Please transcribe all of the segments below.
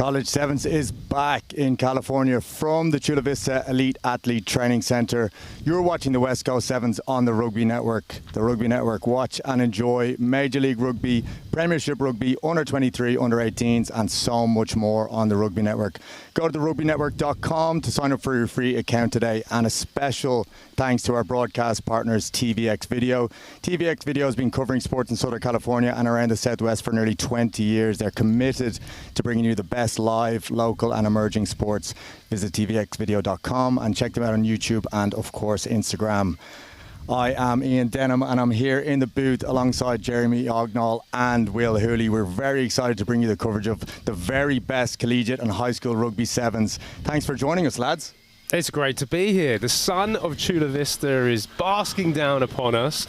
College Sevens is back in California from the Chula Vista Elite Athlete Training Center. You're watching the West Coast Sevens on the Rugby Network. The Rugby Network, watch and enjoy Major League Rugby, Premiership Rugby, Under 23, Under 18s, and so much more on the Rugby Network. Go to therugbynetwork.com to sign up for your free account today. And a special thanks to our broadcast partners, TVX Video. TVX Video has been covering sports in Southern California and around the Southwest for nearly 20 years. They're committed to bringing you the best live, local and emerging sports. Visit tvxvideo.com and check them out on YouTube and, of course, Instagram. I am Ian Denham and I'm here in the booth alongside Jeremy Ognall and Will Hooley. We're very excited to bring you the coverage of the very best collegiate and high school rugby sevens. Thanks for joining us, lads. It's great to be here. The sun of Chula Vista is basking down upon us.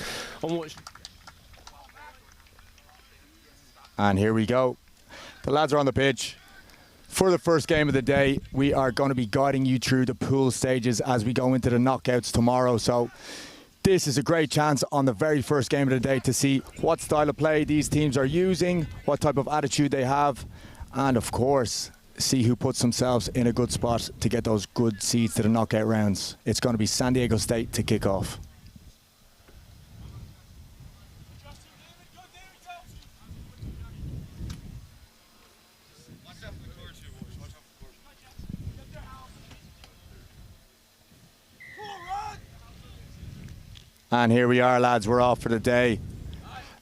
And here we go. The lads are on the pitch. For the first game of the day, we are going to be guiding you through the pool stages as we go into the knockouts tomorrow. So this is a great chance on the very first game of the day to see what style of play these teams are using, what type of attitude they have, and of course, see who puts themselves in a good spot to get those good seeds to the knockout rounds. It's going to be San Diego State to kick off. And here we are, lads, we're off for the day.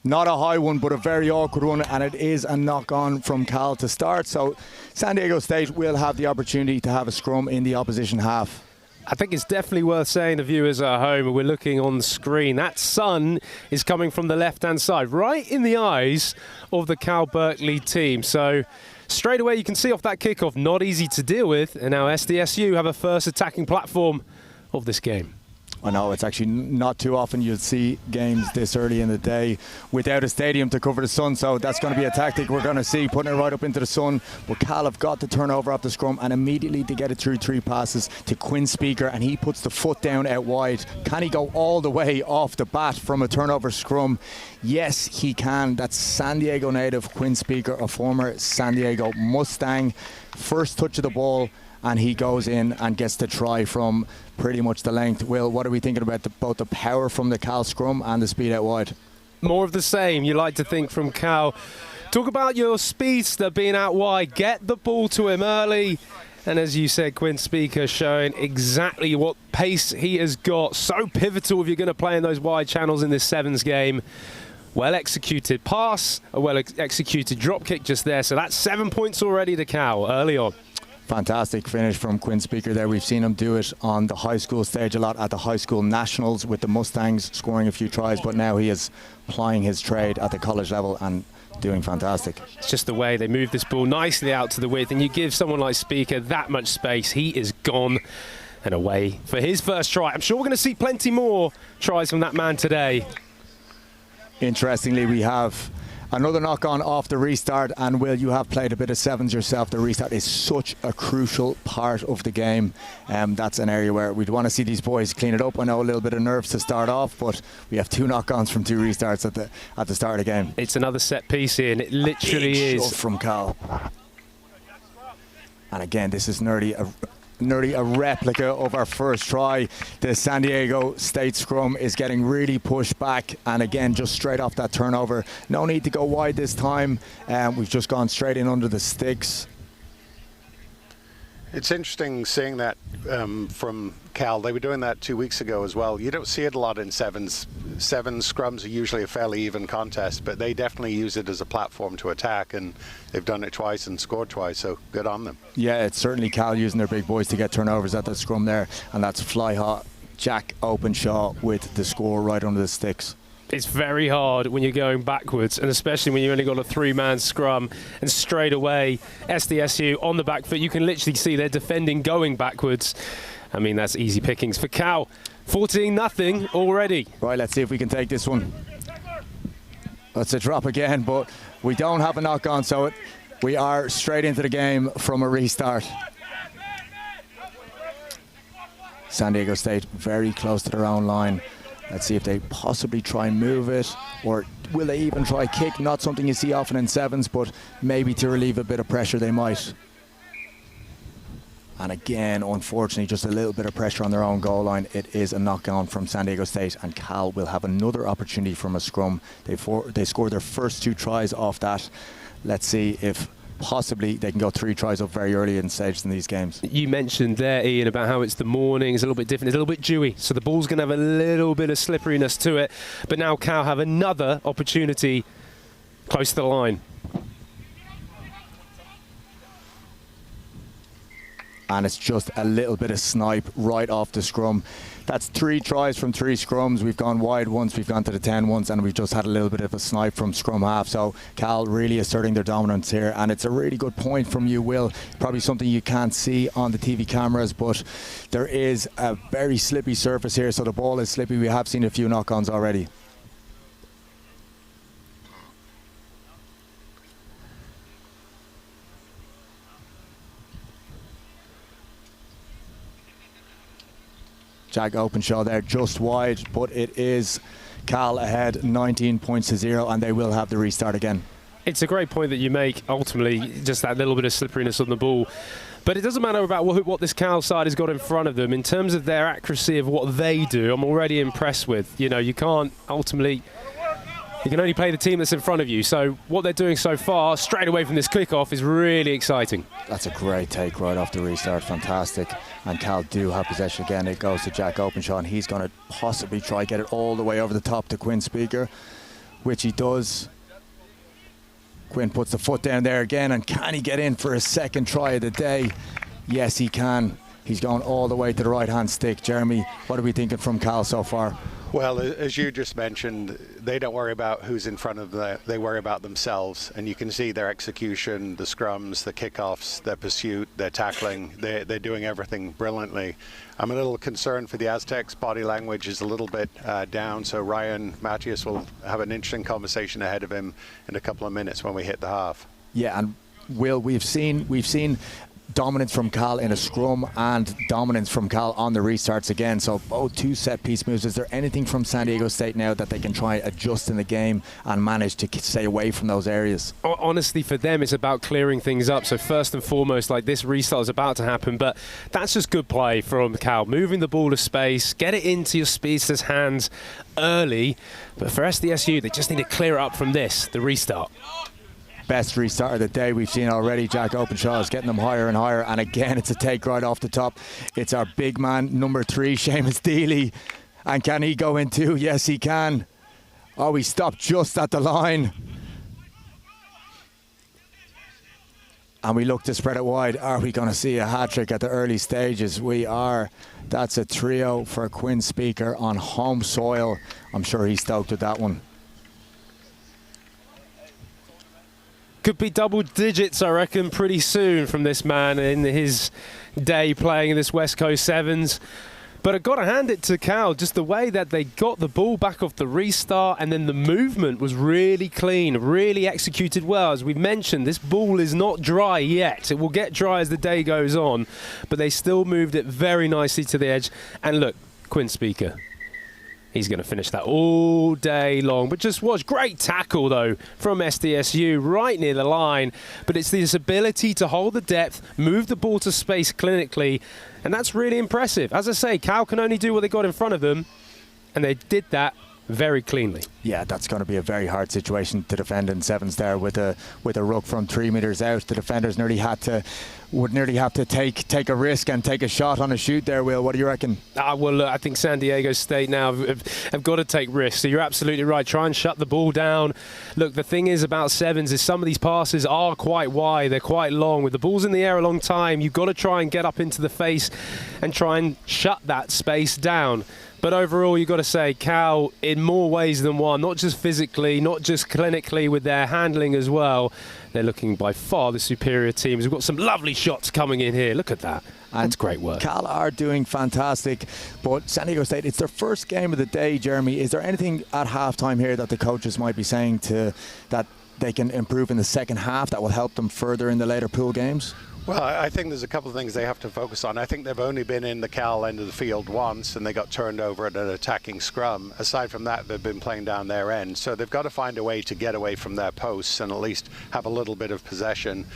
Not a high one, but a very awkward one, and it is a knock-on from Cal to start. So San Diego State will have the opportunity to have a scrum in the opposition half. I think it's definitely worth saying, the viewers at home, we're looking on the screen, that sun is coming from the left-hand side, right in the eyes of the Cal Berkeley team. So straight away you can see off that kickoff, not easy to deal with, and now SDSU have a first attacking platform of this game. I know, it's actually not too often you'll see games this early in the day without a stadium to cover the sun, so that's going to be a tactic we're going to see, putting it right up into the sun. But Cal have got the turnover off the scrum, and immediately to get it through 3 passes to Quinn Speaker, and he puts the foot down out wide. Can he go all the way off the bat from a turnover scrum? Yes, he can. That's San Diego native Quinn Speaker, a former San Diego Mustang. First touch of the ball, and he goes in and gets the try from pretty much the length. Will, what are we thinking about both the power from the Cal scrum and the speed out wide? More of the same, you like to think, from Cal. Talk about your speedster being out wide. Get the ball to him early. And as you said, Quinn Speaker showing exactly what pace he has got. So pivotal if you're going to play in those wide channels in this sevens game. Well executed pass, a well executed drop kick just there. So that's 7 points already to Cal early on. Fantastic finish from Quinn Speaker there. We've seen him do it on the high school stage a lot, at the high school nationals with the Mustangs, scoring a few tries, but now he is plying his trade at the college level and doing fantastic. It's just the way they move this ball nicely out to the width, and you give someone like Speaker that much space, he is gone and away for his first try. I'm sure we're going to see plenty more tries from that man today. Interestingly, we have another knock-on off the restart, and Will, you have played a bit of sevens yourself. The restart is such a crucial part of the game. That's an area where we'd want to see these boys clean it up. I know a little bit of nerves to start off, but we have 2 knock-ons from 2 restarts at the start of the game. It's another set piece here, and it literally is. From Cal. And again, this is nearly a replica of our first try. The San Diego State scrum is getting really pushed back, and again, just straight off that turnover. No need to go wide this time. We've just gone straight in under the sticks. It's interesting seeing that from Cal. They were doing that 2 weeks ago as well. You don't see it a lot in sevens. Sevens scrums are usually a fairly even contest, but they definitely use it as a platform to attack, and they've done it twice and scored twice, so good on them. Yeah, it's certainly Cal using their big boys to get turnovers at the scrum there, and that's fly hot Jack Openshaw with the score right under the sticks. It's very hard when you're going backwards, and especially when you've only got a 3-man scrum, and straight away SDSU on the back foot. You can literally see they're defending going backwards. I mean, that's easy pickings for Cal. 14-0 already. Right, let's see if we can take this one. That's a drop again, but we don't have a knock-on, so we are straight into the game from a restart. San Diego State very close to their own line. Let's see if they possibly try and move it, or will they even try kick? Not something you see often in sevens, but maybe to relieve a bit of pressure they might. And again, unfortunately, just a little bit of pressure on their own goal line. It is a knock-on from San Diego State, and Cal will have another opportunity from a scrum. They scored their first 2 tries off that. Let's see if possibly they can go 3 tries up very early in stages in these games. You mentioned there, Ian, about how it's the morning, it's a little bit different, it's a little bit dewy, so the ball's going to have a little bit of slipperiness to it. But now Cal have another opportunity close to the line. And it's just a little bit of snipe right off the scrum. That's 3 tries from 3 scrums. We've gone wide once, we've gone to the 10 once, and we've just had a little bit of a snipe from scrum half. So Cal really asserting their dominance here, and it's a really good point from you, Will. Probably something you can't see on the TV cameras, but there is a very slippy surface here, so the ball is slippy. We have seen a few knock-ons already. Jack Openshaw there just wide, but it is Cal ahead 19 points to 0, and they will have the restart again. It's a great point that you make, ultimately, just that little bit of slipperiness on the ball. But it doesn't matter about what this Cal side has got in front of them. In terms of their accuracy of what they do, I'm already impressed with. You know, you can't ultimately... You can only play the team that's in front of you. So what they're doing so far, straight away from this kickoff, is really exciting. That's a great take right off the restart. Fantastic. And Cal do have possession again. It goes to Jack Openshaw, and he's going to possibly try get it all the way over the top to Quinn Speaker, which he does. Quinn puts the foot down there again, and can he get in for a second try of the day? Yes, he can. He's going all the way to the right-hand stick. Jeremy, what are we thinking from Cal so far? Well, as you just mentioned, they don't worry about who's in front of them. They worry about themselves. And you can see their execution, the scrums, the kickoffs, their pursuit, their tackling. They're doing everything brilliantly. I'm a little concerned for the Aztecs. Body language is a little bit down. So Ryan Matthias will have an interesting conversation ahead of him in a couple of minutes when we hit the half. Yeah, and Will, we've seen dominance from Cal in a scrum and dominance from Cal on the restarts again. So both 2 set-piece moves. Is there anything from San Diego State now that they can try adjust in the game and manage to stay away from those areas? Honestly, for them, it's about clearing things up. So first and foremost, like this restart is about to happen, but that's just good play from Cal. Moving the ball to space, get it into your speedster's hands early. But for SDSU, they just need to clear it up from this, the restart. Best restart of the day we've seen already. Jack Openshaw is getting them higher and higher, and again it's a take right off the top. It's our big man, number 3, Seamus Deely, and can he go in too? Yes, he can. Oh, he stopped just at the line, and we look to spread it wide. Are we going to see a hat-trick at the early stages? We are. That's a trio for Quinn Speaker on home soil. I'm sure he's stoked with that one. Could be double digits, I reckon, pretty soon from this man in his day playing in this West Coast Sevens. But I've got to hand it to Cal, just the way that they got the ball back off the restart, and then the movement was really clean, really executed well. As we've mentioned, this ball is not dry yet. It will get dry as the day goes on, but they still moved it very nicely to the edge. And look, Quinn Speaker. He's going to finish that all day long. But just watch. Great tackle, though, from SDSU right near the line. But it's this ability to hold the depth, move the ball to space clinically, and that's really impressive. As I say, Cal can only do what they got in front of them, and they did that very cleanly. Yeah, that's going to be a very hard situation to defend in sevens there with a ruck from 3 meters out. The defenders would nearly have to take a risk and take a shot on a shoot there. Will, what do you reckon? Well, look, I think San Diego State now have got to take risks. So you're absolutely right. Try and shut the ball down. Look, the thing is about sevens is some of these passes are quite wide. They're quite long. With the balls in the air a long time, you've got to try and get up into the face and try and shut that space down. But overall, you've got to say Cal, in more ways than one, not just physically, not just clinically, with their handling as well. They're looking by far the superior teams. We've got some lovely shots coming in here. Look at that. That's great work. Cal are doing fantastic, but San Diego State, it's their first game of the day, Jeremy. Is there anything at halftime here that the coaches might be saying that they can improve in the second half that will help them further in the later pool games? Well, I think there's a couple of things they have to focus on. I think they've only been in the Cal end of the field once, and they got turned over at an attacking scrum. Aside from that, they've been playing down their end. So they've got to find a way to get away from their posts and at least have a little bit of possession,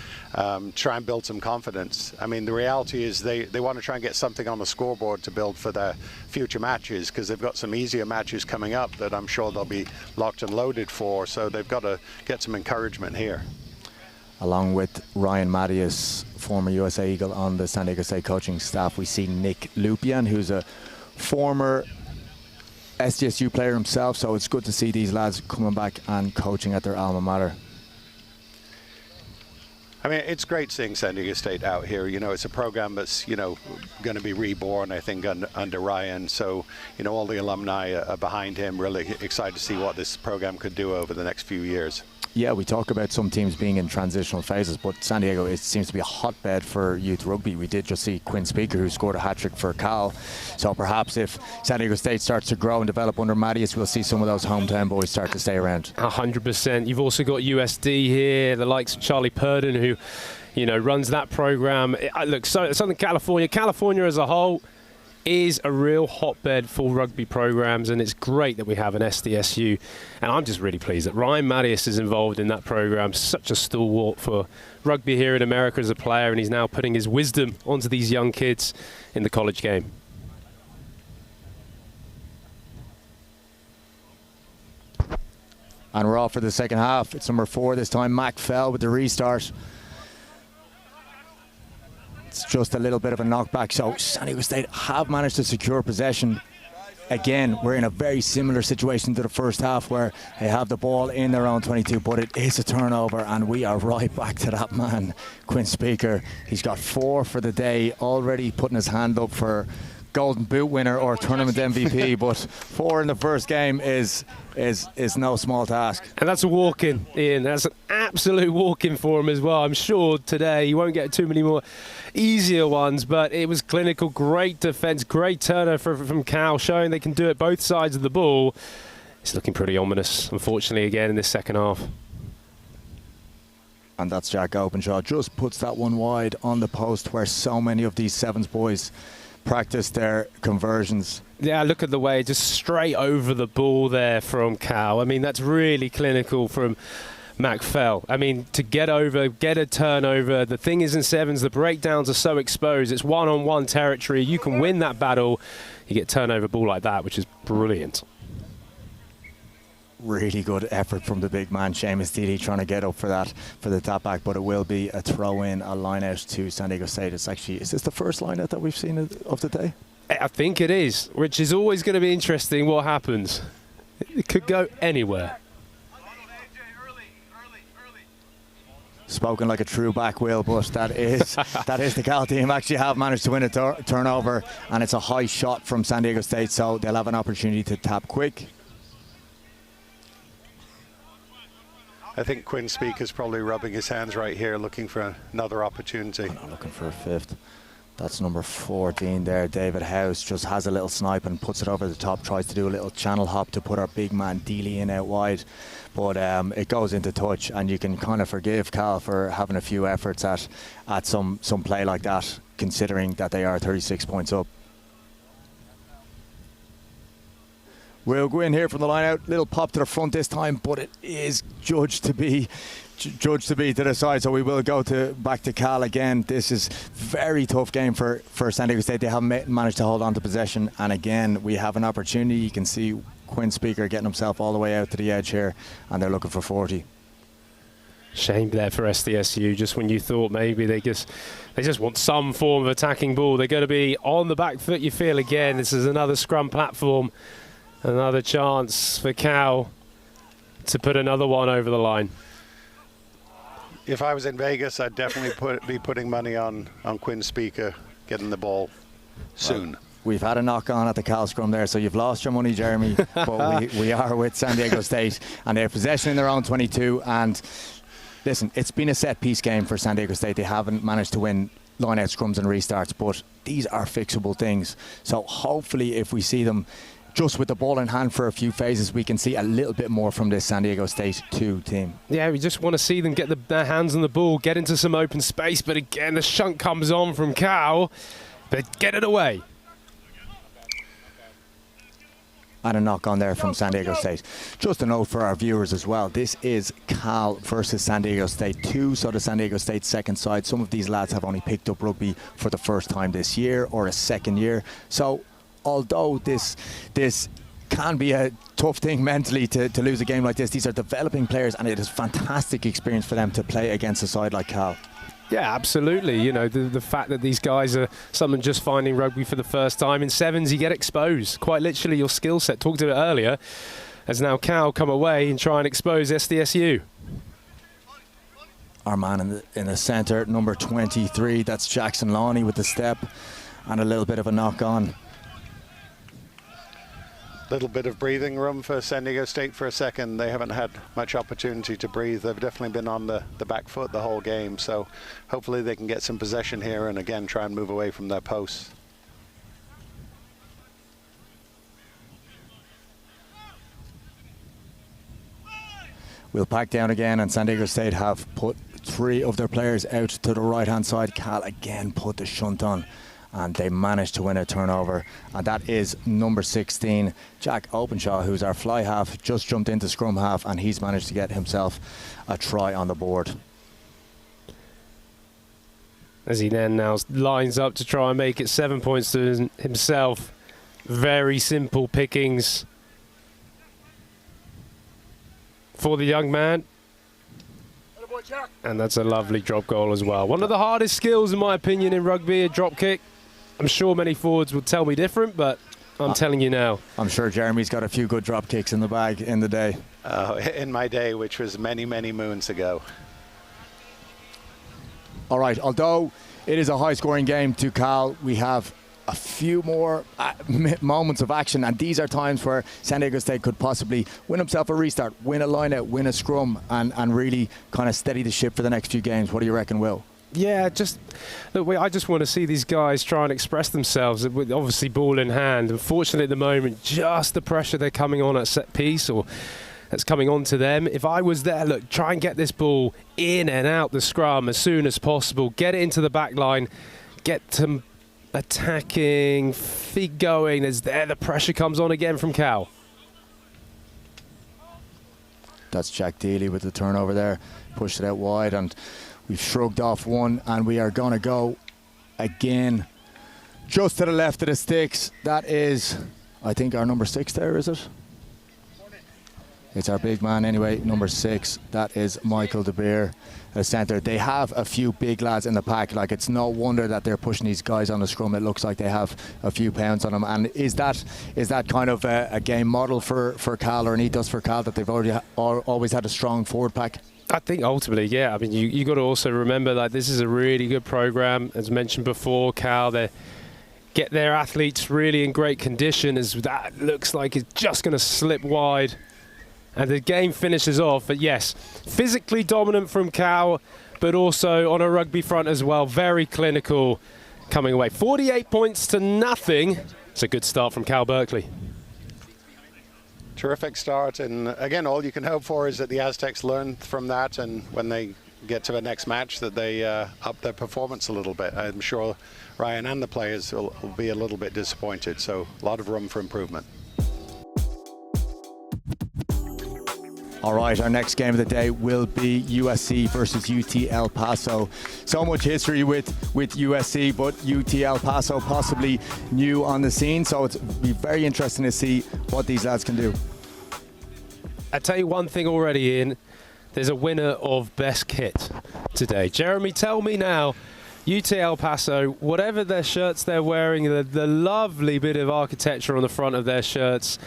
try and build some confidence. I mean, the reality is they want to try and get something on the scoreboard to build for their future matches, because they've got some easier matches coming up that I'm sure they'll be locked and loaded for. So they've got to get some encouragement here. Along with Ryan Mattias, former USA Eagle on the San Diego State coaching staff, we see Nick Lupian, who's a former SDSU player himself, so it's good to see these lads coming back and coaching at their alma mater. I mean, it's great seeing San Diego State out here. You know, it's a program that's, you know, going to be reborn, I think, under Ryan. So, you know, all the alumni are behind him, really excited to see what this program could do over the next few years. Yeah, we talk about some teams being in transitional phases, but San Diego, it seems to be a hotbed for youth rugby. We did just see Quinn Speaker, who scored a hat-trick for Cal. So perhaps if San Diego State starts to grow and develop under Mattias, we'll see some of those hometown boys start to stay around. 100%. You've also got USD here, the likes of Charlie Purdon, who, you know, runs that program. Look, Southern California as a whole is a real hotbed for rugby programs, and it's great that we have an SDSU, and I'm just really pleased that Ryan Mattias is involved in that program. Such a stalwart for rugby here in America as a player, and he's now putting his wisdom onto these young kids in the college game. And we're off for the second half. It's number 4 this time, Mac Fell with the restart. It's just a little bit of a knockback. So San Diego State have managed to secure possession. Again, we're in a very similar situation to the first half, where they have the ball in their own 22, but it is a turnover, and we are right back to that man, Quinn Speaker. He's got 4 for the day, already putting his hand up for Golden Boot winner or tournament MVP, but 4 in the first game is no small task. And that's a walk-in, Ian. That's an absolute walk-in for him as well. I'm sure today he won't get too many more easier ones, but it was clinical, great defence, great turnover from Cal, showing they can do it both sides of the ball. It's looking pretty ominous, unfortunately, again in this second half. And that's Jack Openshaw, just puts that one wide on the post, where so many of these Sevens boys practice their conversions. Yeah, look at the way, just straight over the ball there from Cal. I mean, that's really clinical from Mac Fell. I mean, to get over, get a turnover. The thing is, in Sevens, the breakdowns are so exposed. It's one-on-one territory. You can win that battle. You get turnover ball like that, which is brilliant. Really good effort from the big man, Seamus Deedy, trying to get up for that, for the tap back, but it will be a throw in, a line out to San Diego State. It's actually, is this the first line out that we've seen of the day? I think it is, which is always going to be interesting what happens. It could go anywhere. Spoken like a true back, Will, but that is the Cal team actually have managed to win a turnover, and it's a high shot from San Diego State, so they'll have an opportunity to tap quick. I think Quinn Speaker's probably rubbing his hands right here, looking for another opportunity. I'm not looking for a 5th. That's number 14 there. David House just has a little snipe and puts it over the top, tries to do a little channel hop to put our big man Deely in out wide. But it goes into touch, and you can kind of forgive Cal for having a few efforts at some play like that, considering that they are 36 points up. We'll go in here from the line out. Little pop to the front this time, but it is judged to be to the side, so we will go back to Cal again. This is very tough game for San Diego State. They haven't managed to hold on to possession, and again we have an opportunity. You can see Quinn Speaker getting himself all the way out to the edge here, and they're looking for 40. Shame there for SDSU, just when you thought maybe they just want some form of attacking ball. They're going to be on the back foot, you feel, again. This is another scrum platform. Another chance for Cal to put another one over the line. If I was in Vegas, I'd definitely be putting money on Quinn Speaker getting the ball soon. Well, we've had a knock on at the Cal scrum there, so you've lost your money, Jeremy. But we are with San Diego State, and they have possession in their own 22. And listen, it's been a set-piece game for San Diego State. They haven't managed to win line-out scrums and restarts, but these are fixable things. So hopefully, if we see them just with the ball in hand for a few phases, we can see a little bit more from this San Diego State 2 team. Yeah, we just want to see them get their hands on the ball, get into some open space, but again, the shunt comes on from Cal, but get it away. And a knock on there from San Diego State. Just a note for our viewers as well, this is Cal versus San Diego State 2, so the San Diego State second side. Some of these lads have only picked up rugby for the first time this year or a second year. So although this can be a tough thing mentally to lose a game like this, these are developing players and it is fantastic experience for them to play against a side like Cal. Yeah, absolutely. You know, the fact that these guys are someone just finding rugby for the first time. In sevens, you get exposed. Quite literally, your skill set, talked to it earlier, has now Cal come away and try and expose SDSU. Our man in the centre, number 23, that's Jackson Lawney with the step and a little bit of a knock on. Little bit of breathing room for San Diego State for a second. They haven't had much opportunity to breathe. They've definitely been on the back foot the whole game, so hopefully they can get some possession here and again try and move away from their posts. We'll pack down again, and San Diego State have put 3 of their players out to the right hand side. Cal again put the shunt on, and they managed to win a turnover, and that is number 16, Jack Openshaw, who's our fly half, just jumped into scrum half, and he's managed to get himself a try on the board. As he then now lines up to try and make it 7 points to himself. Very simple pickings for the young man. And that's a lovely drop goal as well. One of the hardest skills, in my opinion, in rugby, a drop kick. I'm sure many forwards will tell me different, but I'm telling you now. I'm sure Jeremy's got a few good drop kicks in the bag in the day. In my day, which was many, many moons ago. All right, although it is a high-scoring game to Cal, we have a few more moments of action, and these are times where San Diego State could possibly win himself a restart, win a line-out, win a scrum, and really kind of steady the ship for the next few games. What do you reckon, Will? Yeah, I just want to see these guys try and express themselves with obviously ball in hand. Unfortunately, at the moment, just the pressure they're coming on at set piece, or that's coming on to them. If I was there, look, try and get this ball in and out the scrum as soon as possible. Get it into the back line. Get them attacking, feet going. As there, the pressure comes on again from Cal. That's Jack Dealey with the turnover there. Pushed it out wide, and we've shrugged off one, and we are going to go again just to the left of the sticks. That is, I think, our number 6 there, is it? It's our big man anyway, number 6. That is Michael De Beer, a centre. They have a few big lads in the pack. Like, it's no wonder that they're pushing these guys on the scrum. It looks like they have a few pounds on them. And is that kind of a game model for Cal, or an ethos for Cal, that they've always had a strong forward pack? I think ultimately, yeah. I mean, you got to also remember that this is a really good program. As mentioned before, Cal, they get their athletes really in great condition, as that looks like it's just going to slip wide. And the game finishes off. But yes, physically dominant from Cal, but also on a rugby front as well. Very clinical coming away. 48 points to nothing. It's a good start from Cal Berkeley. Terrific start, and again, all you can hope for is that the Aztecs learn from that, and when they get to the next match, that they up their performance a little bit. I'm sure Ryan and the players will be a little bit disappointed, so a lot of room for improvement. All right, our next game of the day will be USC versus UT El Paso. So much history with USC, but UT El Paso possibly new on the scene. So it's be very interesting to see what these lads can do. I'll tell you one thing already, Ian. There's a winner of best kit today. Jeremy, tell me now, UT El Paso, whatever their shirts they're wearing, the lovely bit of architecture on the front of their shirts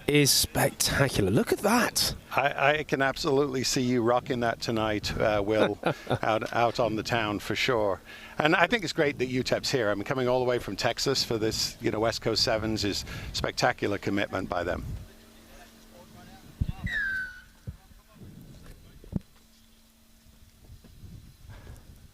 is spectacular. Look at that. I can absolutely see you rocking that tonight, Will, out on the town for sure. And I think it's great that UTEP's here. I mean, coming all the way from Texas for this, West Coast Sevens is spectacular commitment by them.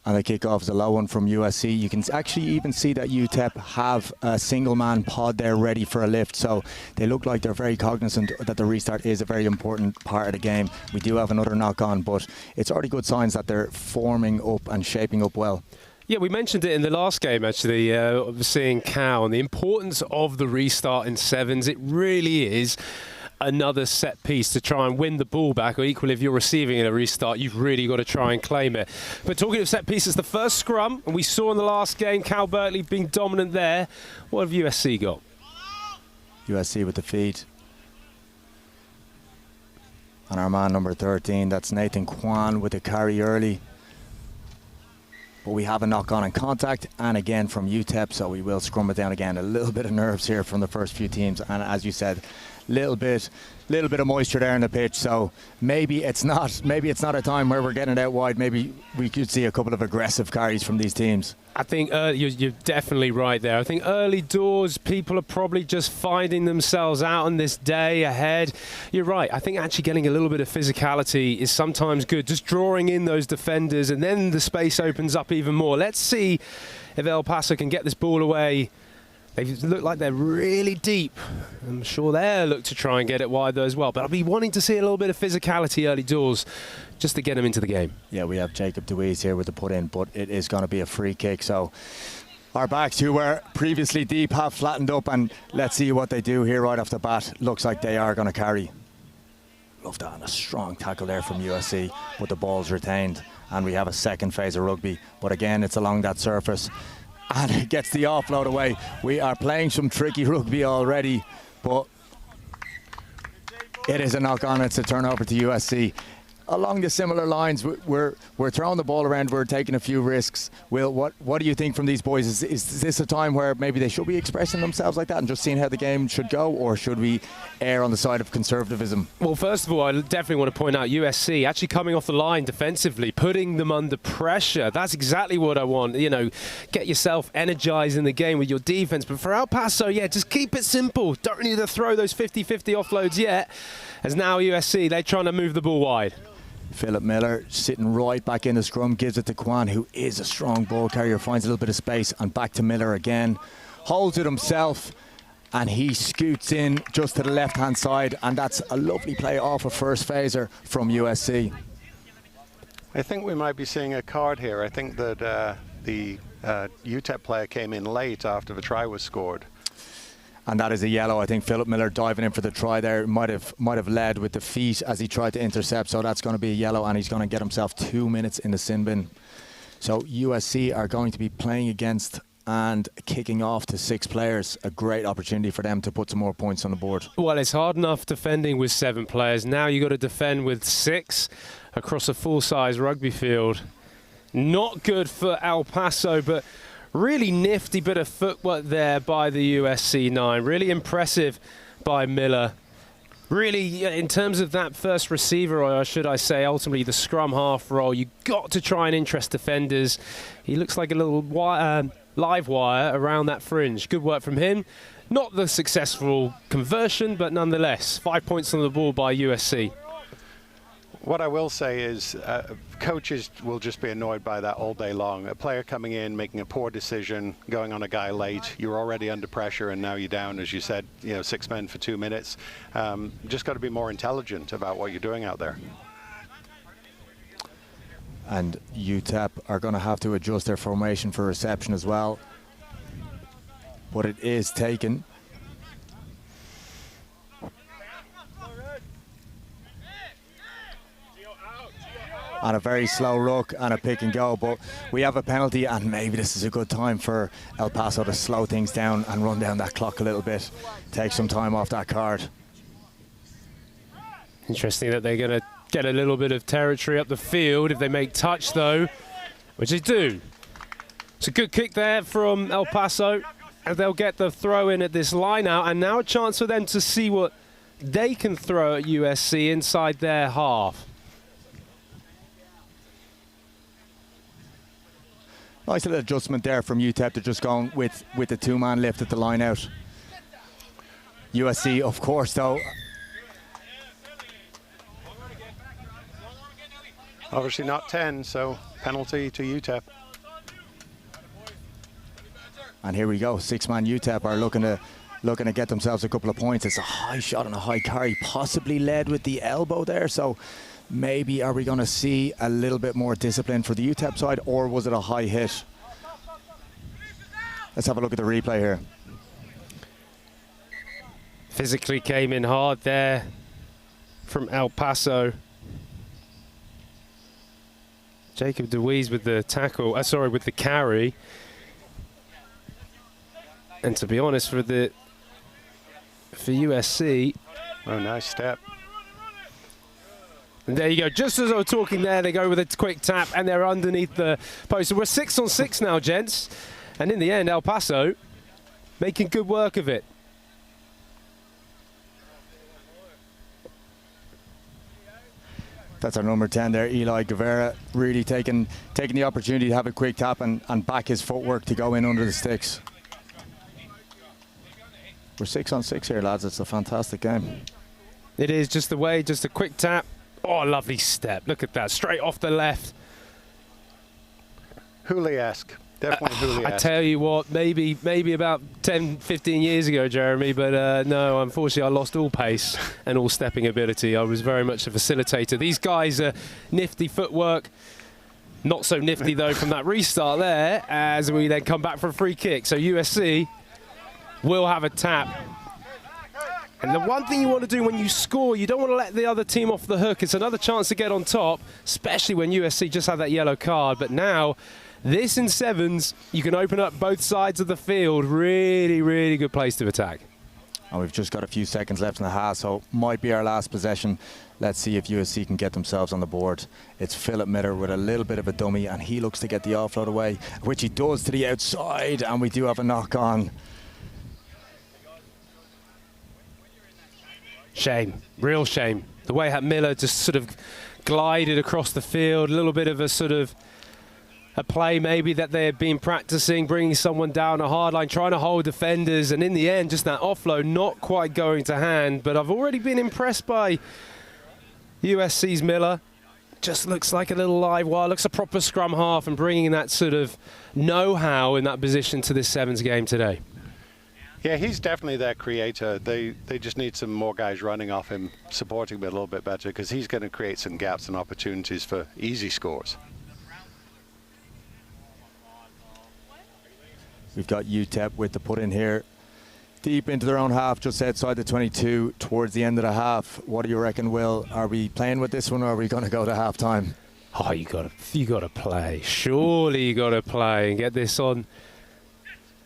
And the kickoff is a low one from USC. You can actually even see that UTEP have a single man pod there ready for a lift. So they look like they're very cognizant that the restart is a very important part of the game. We do have another knock on, but it's already good signs that they're forming up and shaping up well. Yeah, we mentioned it in the last game, actually, seeing Cal and the importance of the restart in sevens. It really is another set piece to try and win the ball back, or equally if you're receiving in a restart, you've really got to try and claim it. But talking of set pieces, the first scrum, and we saw in the last game Cal Berkeley being dominant there. What have USC got? USC with the feed. And our man number 13, that's Nathan Kwan with the carry early. But we have a knock on in contact, and again from UTEP, so we will scrum it down again. A little bit of nerves here from the first few teams, and as you said, little bit of moisture there in the pitch. So maybe it's not a time where we're getting it out wide. Maybe we could see a couple of aggressive carries from these teams. I think you're definitely right there. I think early doors, people are probably just finding themselves out on this day ahead. You're right. I think actually getting a little bit of physicality is sometimes good. Just drawing in those defenders, and then the space opens up even more. Let's see if El Paso can get this ball away. They look like they're really deep. I'm sure they'll look to try and get it wide though as well. But I'll be wanting to see a little bit of physicality early doors just to get them into the game. Yeah, we have Jacob DeWeese here with the put in, but it is going to be a free kick. So our backs, who were previously deep, have flattened up, and let's see what they do here right off the bat. Looks like they are going to carry. Love that, and a strong tackle there from USC, but the ball's retained, and we have a second phase of rugby. But again, it's along that surface, and it gets the offload away. We are playing some tricky rugby already, but it is a knock on. It's a turnover to USC. Along the similar lines, we're throwing the ball around, we're taking a few risks. Will, what do you think from these boys? Is this a time where maybe they should be expressing themselves like that and just seeing how the game should go, or should we err on the side of conservatism? Well, first of all, I definitely want to point out USC actually coming off the line defensively, putting them under pressure. That's exactly what I want. You know, get yourself energized in the game with your defense. But for El Paso, yeah, just keep it simple. Don't need to throw those 50-50 offloads yet, as now USC, they're trying to move the ball wide. Philip Miller sitting right back in the scrum, gives it to Kwan, who is a strong ball carrier, finds a little bit of space, and back to Miller again. Holds it himself, and he scoots in just to the left-hand side, and that's a lovely play off a first phaser from USC. I think we might be seeing a card here. I think that the UTEP player came in late after the try was scored. And that is a yellow. I think Philip Miller diving in for the try there might have led with the feet as he tried to intercept. So that's going to be a yellow, and he's going to get himself 2 minutes in the sin bin. So USC are going to be playing against and kicking off to 6 players. A great opportunity for them to put some more points on the board. Well, it's hard enough defending with 7 players. Now you've got to defend with 6 across a full-size rugby field. Not good for El Paso, but really nifty bit of footwork there by the USC 9. Really impressive by Miller. Really, in terms of that first receiver, or should I say ultimately the scrum half role, you got to try and interest defenders. He looks like a little live wire around that fringe. Good work from him. Not the successful conversion, but nonetheless, 5 points on the ball by USC. What I will say is coaches will just be annoyed by that all day long. A player coming in, making a poor decision, going on a guy late, you're already under pressure, and now you're down, as you said, 6 men for 2 minutes. Just got to be more intelligent about what you're doing out there. And UTEP are going to have to adjust their formation for reception as well. But it is taken. On a very slow ruck and a pick and go, but we have a penalty, and maybe this is a good time for El Paso to slow things down and run down that clock a little bit, take some time off that card. Interesting that they're going to get a little bit of territory up the field if they make touch though, which they do. It's a good kick there from El Paso, and they'll get the throw in at this line out, and now a chance for them to see what they can throw at USC inside their half. Nice little adjustment there from UTEP. They're just going with the 2-man lift at the line out. USC, of course, though. Obviously not 10, so penalty to UTEP. And here we go. 6-man UTEP are looking to get themselves a couple of points. It's a high shot and a high carry, possibly led with the elbow there. So maybe are we going to see a little bit more discipline for the UTEP side, or was it a high hit? Let's have a look at the replay here. Physically came in hard there from El Paso. Jacob DeWeese with the tackle, with the carry. And to be honest, for USC. Oh, nice step. And there you go. Just as I was talking there, they go with a quick tap and they're underneath the post. So we're 6 on 6 now, gents. And in the end, El Paso making good work of it. That's our number 10 there, Eli Guevara, really taking the opportunity to have a quick tap and back his footwork to go in under the sticks. We're 6 on 6 here, lads. It's a fantastic game. It is just the way, just a quick tap. Oh, lovely step. Look at that, straight off the left. Hooley-esque. Definitely Hooley-esque. I tell you what, maybe about 10, 15 years ago, Jeremy, but no, unfortunately I lost all pace and all stepping ability. I was very much a facilitator. These guys are nifty footwork. Not so nifty, though, from that restart there, as we then come back for a free kick. So USC will have a tap. And the one thing you want to do when you score, you don't want to let the other team off the hook. It's another chance to get on top, especially when USC just had that yellow card. But now, this in sevens, you can open up both sides of the field. Really, really good place to attack. And we've just got a few seconds left in the half, so might be our last possession. Let's see if USC can get themselves on the board. It's Philip Miller with a little bit of a dummy, and he looks to get the offload away, which he does to the outside, and we do have a knock on. Shame, real shame. The way that Miller just sort of glided across the field, a little bit of a sort of a play maybe that they had been practicing, bringing someone down a hard line, trying to hold defenders, and in the end, just that offload not quite going to hand. But I've already been impressed by USC's Miller. Just looks like a little live wire, looks a proper scrum half, and bringing that sort of know-how in that position to this sevens game today. Yeah, he's definitely their creator. They just need some more guys running off him, supporting him a little bit better, because he's going to create some gaps and opportunities for easy scores. We've got UTEP with the put in here, deep into their own half, just outside the 22, towards the end of the half. What do you reckon, Will? Are we playing with this one, or are we going to go to half time? Oh, you got to play. Surely you got to play and get this on.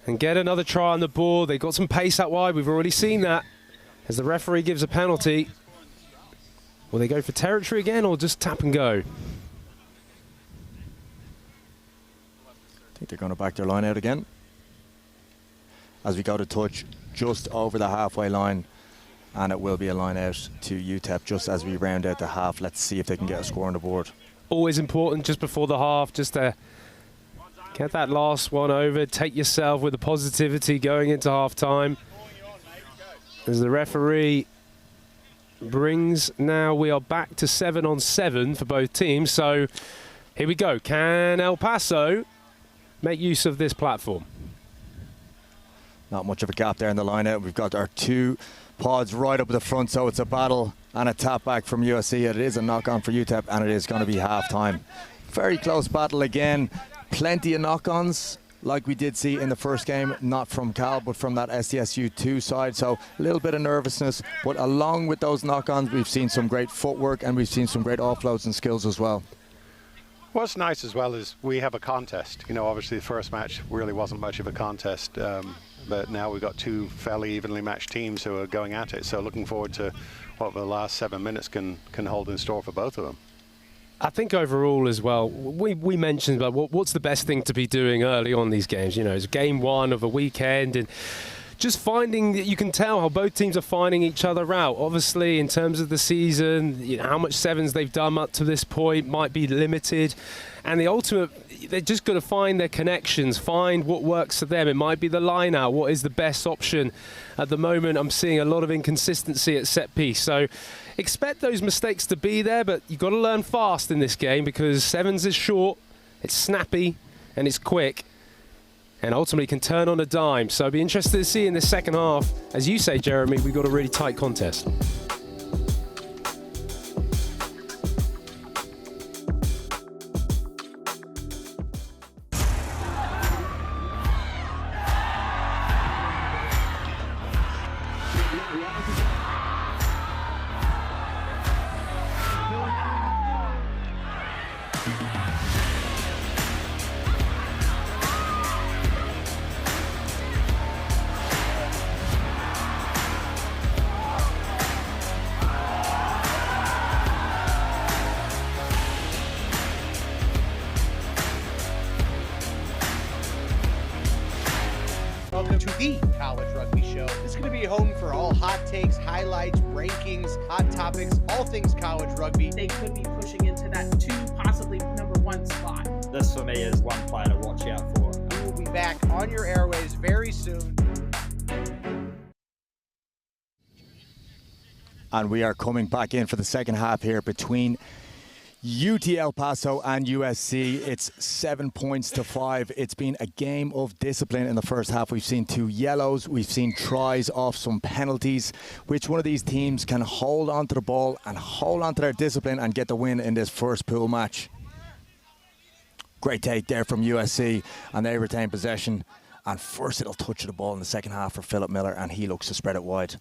And get another try on the board. They've got some pace out wide. We've already seen that. As the referee gives a penalty. Will they go for territory again or just tap and go? I think they're going to back their line out again. As we go to touch just over the halfway line. And it will be a line out to UTEP just as we round out the half. Let's see if they can get a score on the board. Always important just before the half, just to get that last one over, take yourself with the positivity going into half-time. As the referee brings, now we are back to 7 on 7 for both teams. So here we go. Can El Paso make use of this platform? Not much of a gap there in the line out. We've got our two pods right up at the front, so it's a battle and a tap back from USC. It is a knock-on for UTEP, and it is going to be half-time. Very close battle again. Plenty of knock-ons, like we did see in the first game, not from Cal, but from that SDSU 2 side. So a little bit of nervousness, but along with those knock-ons, we've seen some great footwork and we've seen some great offloads and skills as well. What's nice as well is we have a contest. You know, obviously the first match really wasn't much of a contest, but now we've got two fairly evenly matched teams who are going at it. So looking forward to what the last 7 minutes can hold in store for both of them. I think overall as well, we mentioned about what's the best thing to be doing early on these games. You know, it's game one of a weekend, and just finding that you can tell how both teams are finding each other out. Obviously, in terms of the season, you know, how much sevens they've done up to this point might be limited. And the ultimate, they're just got to find their connections, find what works for them. It might be the line out. What is the best option? At the moment, I'm seeing a lot of inconsistency at set piece. So expect those mistakes to be there, but you've got to learn fast in this game because sevens is short, it's snappy, and it's quick. and ultimately can turn on a dime. So I'd be interested to see in the second half. As you say, Jeremy, we've got a really tight contest. Welcome to the College Rugby Show. This is going to be home for all hot takes, highlights, rankings, hot topics, all things college rugby. They could be pushing into that 2, possibly number 1 spot. This for me is one player to watch out for. We will be back on your airways very soon. And we are coming back in for the second half here between UT El Paso and USC. It's 7 points to 5. It's been a game of discipline in the first half. We've seen 2 yellows. We've seen tries off some penalties. Which one of these teams can hold on to the ball and hold on to their discipline and get the win in this first pool match? Great take there from USC, and they retain possession. And first it'll touch the ball in the second half for Philip Miller, and he looks to spread it wide.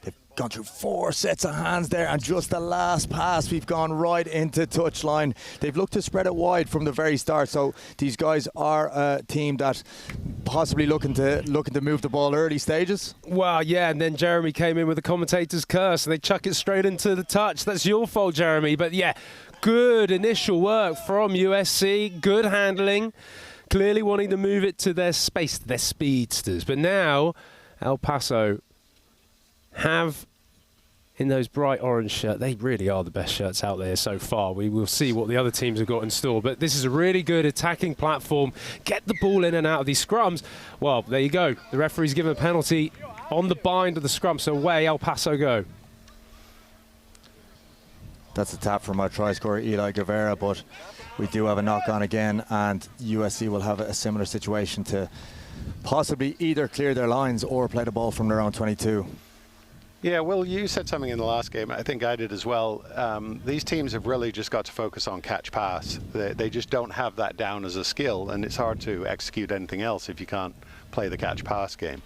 They've gone through 4 sets of hands there, and just the last pass, we've gone right into touchline. They've looked to spread it wide from the very start, so these guys are a team that possibly looking to move the ball early stages. Well, yeah, and then Jeremy came in with the commentator's curse, and they chuck it straight into the touch. That's your fault, Jeremy. But yeah, good initial work from USC, good handling, clearly wanting to move it to their space, their speedsters. But now, El Paso have in those bright orange shirts. They really are the best shirts out there so far. We will see what the other teams have got in store, but this is a really good attacking platform. Get the ball in and out of these scrums. Well, there you go. The referee's given a penalty on the bind of the scrum, so away El Paso go. That's a tap from our try scorer Eli Guevara, but we do have a knock on again, and USC will have a similar situation to possibly either clear their lines or play the ball from their own 22. Yeah, well, you said something in the last game. I think I did as well. These teams have really just got to focus on catch-pass. They just don't have that down as a skill, and it's hard to execute anything else if you can't play the catch-pass game.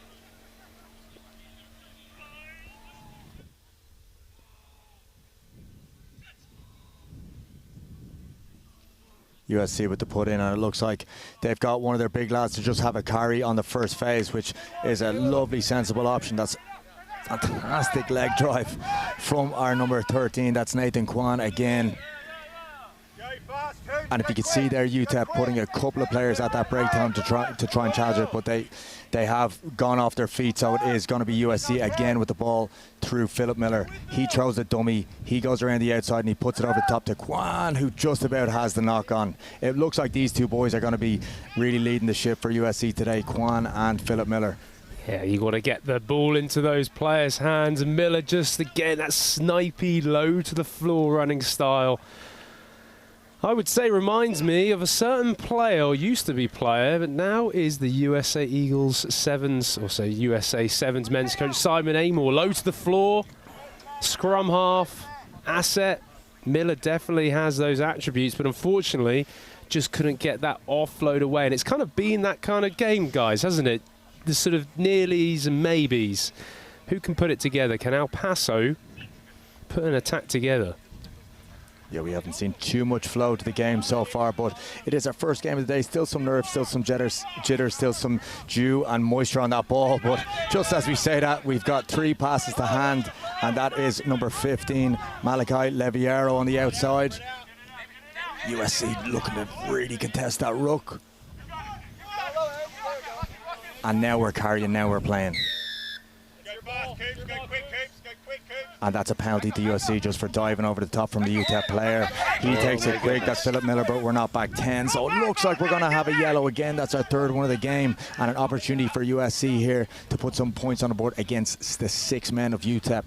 USC with the put in, and it looks like they've got one of their big lads to just have a carry on the first phase, which is a lovely, sensible option. That's fantastic leg drive from our number 13. That's Nathan Kwan again. And if you can see there, UTEP putting a couple of players at that break time to try and challenge it, but they have gone off their feet, so it is going to be USC again with the ball through Philip Miller. He throws a dummy, he goes around the outside and he puts it over the top to Kwan, who just about has the knock on. It looks like these two boys are going to be really leading the ship for USC today, Kwan and Philip Miller. Yeah, you got to get the ball into those players' hands. Miller just, again, that snipey, low to the floor running style. I would say reminds me of a certain player, or used to be player, but now is the USA Eagles Sevens, or say USA Sevens men's coach, Simon Amor. Low to the floor, scrum half, asset. Miller definitely has those attributes, but unfortunately just couldn't get that offload away. And it's kind of been that kind of game, guys, hasn't it? The sort of nearlies and maybes. Who can put it together? Can El Paso put an attack together? Yeah, we haven't seen too much flow to the game so far, but it is our first game of the day. Still some nerves, still some jitters, still some dew and moisture on that ball. But just as we say that, we've got 3 passes to hand, and that is number 15, Malachi Leviero on the outside. USC looking to really contest that ruck. And now we're carrying, now we're playing. And that's a penalty to USC just for diving over the top from the UTEP player. He takes it quick, that's Philip Miller, but we're not back 10. So it looks like we're going to have a yellow again. That's our 3rd one of the game, and an opportunity for USC here to put some points on the board against the 6 men of UTEP.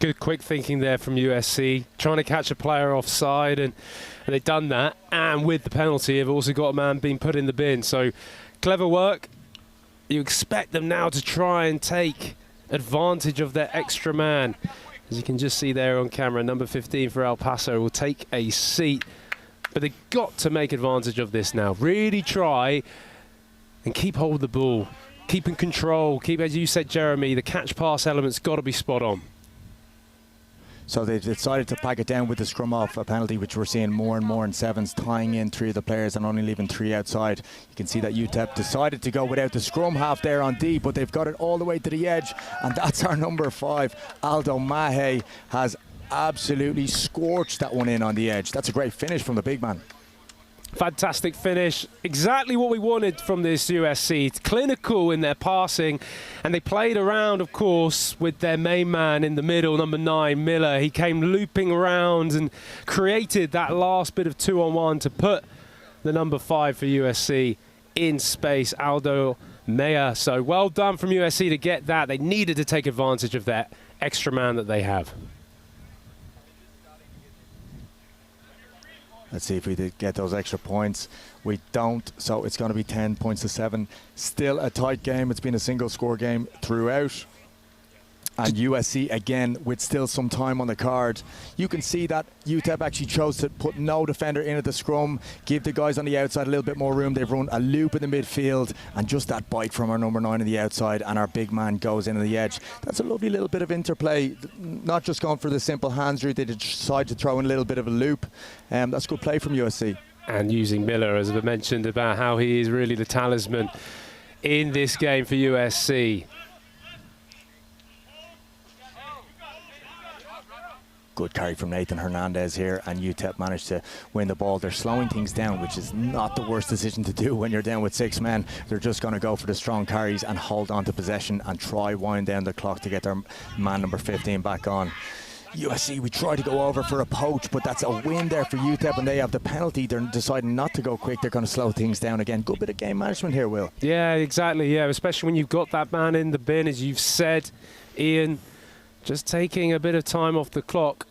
Good quick thinking there from USC, trying to catch a player offside, and they've done that. And with the penalty, they've also got a man being put in the bin. So clever work. You expect them now to try and take advantage of their extra man. As you can just see there on camera, number 15 for El Paso will take a seat. But they've got to make advantage of this now. Really try and keep hold of the ball. Keep in control. Keep, as you said, Jeremy, the catch-pass element's got to be spot on. So they decided to pack it down with the scrum off a penalty, which we're seeing more and more in sevens, tying in 3 of the players and only leaving 3 outside. You can see that UTEP decided to go without the scrum half there on D, but they've got it all the way to the edge, and that's our number 5. Aldo Mahe has absolutely scorched that one in on the edge. That's a great finish from the big man. Fantastic finish. Exactly what we wanted from this USC. It's clinical in their passing, and they played around, of course, with their main man in the middle, number 9, Miller. He came looping around and created that last bit of 2-on-1 to put the number 5 for USC in space, Aldo Mea. So well done from USC to get that. They needed to take advantage of that extra man that they have. Let's see if we did get those extra points. We don't, so it's going to be 10 points to 7. Still a tight game. It's been a single score game throughout. And USC, again, with still some time on the card. You can see that UTEP actually chose to put no defender in at the scrum, give the guys on the outside a little bit more room. They've run a loop in the midfield, and just that bite from our number 9 on the outside, and our big man goes in on the edge. That's a lovely little bit of interplay, not just going for the simple hands route. They decide to throw in a little bit of a loop. That's good play from USC. And using Miller, as I mentioned, about how he is really the talisman in this game for USC. Good carry from Nathan Hernandez here, and UTEP managed to win the ball. They're slowing things down, which is not the worst decision to do when you're down with 6 men. They're just going to go for the strong carries and hold on to possession and try wind down the clock to get their man number 15 back on. USC, we tried to go over for a poach, but that's a win there for UTEP, and they have the penalty. They're deciding not to go quick. They're going to slow things down again. Good bit of game management here, Will. Yeah, exactly. Yeah, especially when you've got that man in the bin, as you've said, Ian. Just taking a bit of time off the clock.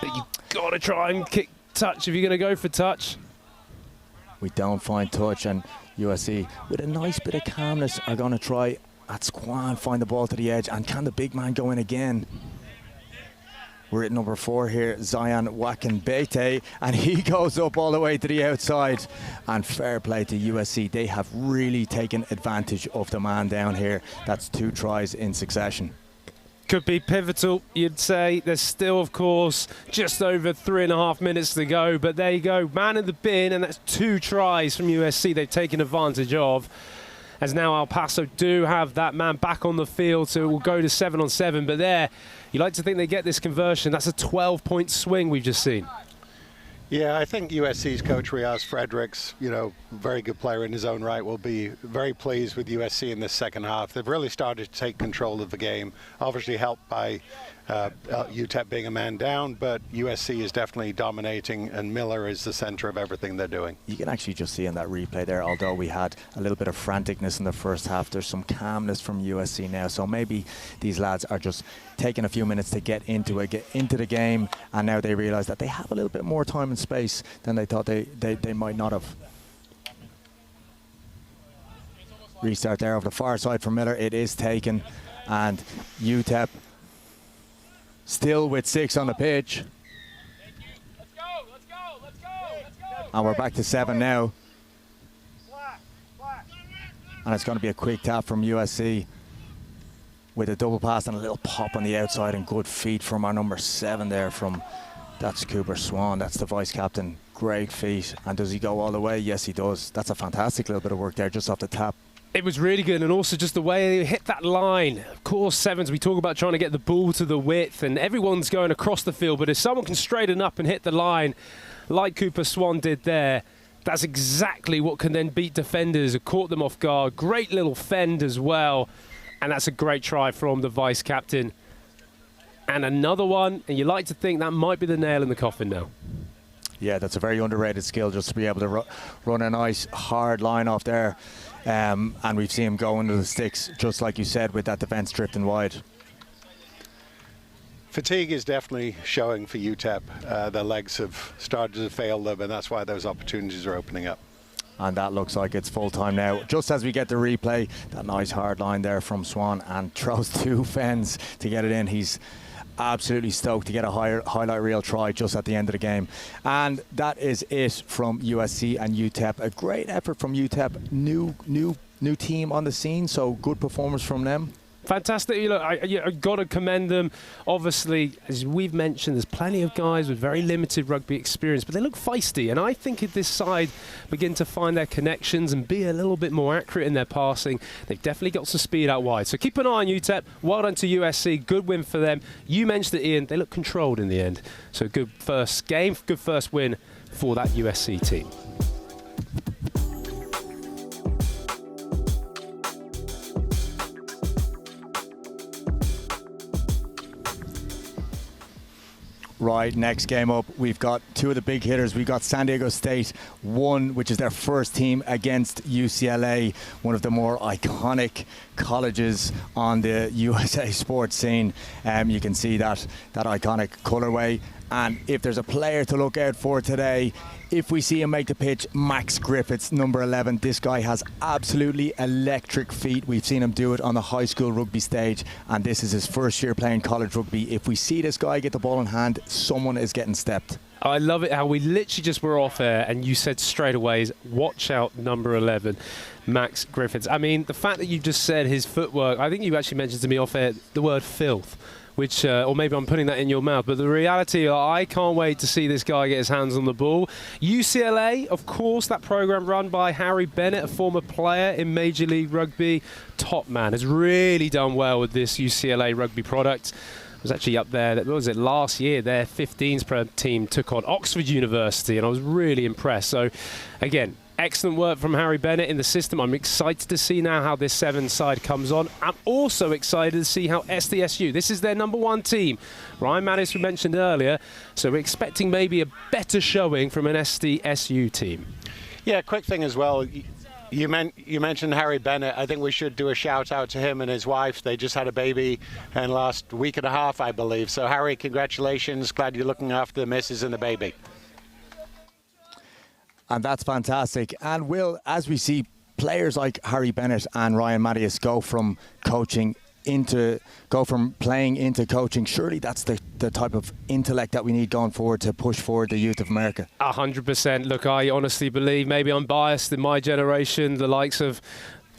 But you've got to try and kick touch if you're going to go for touch. We don't find touch, and USC, with a nice bit of calmness, are going to try at Squan, find the ball to the edge, and can the big man go in again? We're at number 4 here, Zion Wakinbete, and he goes up all the way to the outside. And fair play to USC. They have really taken advantage of the man down here. That's 2 tries in succession. Could be pivotal, you'd say. There's still, of course, just over 3.5 minutes to go. But there you go, man in the bin, and that's 2 tries from USC they've taken advantage of. As now El Paso do have that man back on the field, so it will go to 7-on-7. But there, you like to think they get this conversion. That's a 12-point swing we've just seen. Yeah, I think USC's coach Riaz Fredericks, you know, very good player in his own right, will be very pleased with USC in this second half. They've really started to take control of the game, obviously helped by UTEP being a man down, but USC is definitely dominating, and Miller is the center of everything they're doing. You can actually just see in that replay there, although we had a little bit of franticness in the first half, there's some calmness from USC now. So maybe these lads are just taking a few minutes to get into it, get into the game, and now they realize that they have a little bit more time and space than they thought they might not have. Restart there over the far side for Miller. It is taken, and UTEP still with 6 on the pitch. And we're back to 7 now. And it's going to be a quick tap from USC with a double pass and a little pop on the outside, and good feet from our number 7 there from, that's Cooper Swan, that's the vice captain. Great feet. And does he go all the way? Yes, he does. That's a fantastic little bit of work there just off the tap. It was really good, and also just the way they hit that line. Of course, sevens, we talk about trying to get the ball to the width, and everyone's going across the field, but if someone can straighten up and hit the line like Cooper Swan did there, that's exactly what can then beat defenders. It caught them off guard. Great little fend as well, and that's a great try from the vice captain. And another one, and you like to think that might be the nail in the coffin now. Yeah, that's a very underrated skill, just to be able to run a nice hard line off there. And we've seen him go into the sticks, just like you said, with that defence drifting wide. Fatigue is definitely showing for UTEP. Their legs have started to fail them, and that's why those opportunities are opening up. And that looks like it's full time now. Just as we get the replay, that nice hard line there from Swan, and throws 2 fens to get it in. He's absolutely stoked to get a highlight reel try just at the end of the game. And that is it from USC and UTEP. A great effort from UTEP. New team on the scene, so good performance from them. Fantastic. Look, I've got to commend them. Obviously, as we've mentioned, there's plenty of guys with very limited rugby experience, but they look feisty. And I think if this side begin to find their connections and be a little bit more accurate in their passing, they've definitely got some speed out wide. So keep an eye on UTEP. Well done to USC. Good win for them. You mentioned it, Ian. They look controlled in the end. So good first game, good first win for that USC team. Right, next game up, we've got 2 of the big hitters. We've got San Diego State, which is their first team against UCLA, one of the more iconic colleges on the USA sports scene. You can see that iconic colourway. And if there's a player to look out for today, if we see him make the pitch, Max Griffiths, number 11. This guy has absolutely electric feet. We've seen him do it on the high school rugby stage, and this is his first year playing college rugby. If we see this guy get the ball in hand, someone is getting stepped. I love it how we literally just were off air and you said straight away, watch out, number 11, Max Griffiths. I mean, the fact that you just said his footwork, I think you actually mentioned to me off air the word filth. Which, or maybe I'm putting that in your mouth, but the reality, I can't wait to see this guy get his hands on the ball. UCLA, of course, that program run by Harry Bennett, a former player in Major League Rugby. Top man, has really done well with this UCLA rugby product. Was actually up there, what was it, last year, their 15s team took on Oxford University, and I was really impressed. So, again, excellent work from Harry Bennett in the system. I'm excited to see now how this 7 side comes on. I'm also excited to see how SDSU, this is their number 1 team. Ryan Mattis, we mentioned earlier, so we're expecting maybe a better showing from an SDSU team. Yeah, quick thing as well. You mentioned Harry Bennett. I think we should do a shout out to him and his wife. They just had a baby in last week and a half, I believe. So Harry, congratulations. Glad you're looking after the missus and the baby. And that's fantastic. And Will, as we see players like Harry Bennett and Ryan Mattias go from playing into coaching, surely that's the type of intellect that we need going forward to push forward the youth of America. 100%. Look, I honestly believe, maybe I'm biased in my generation, the likes of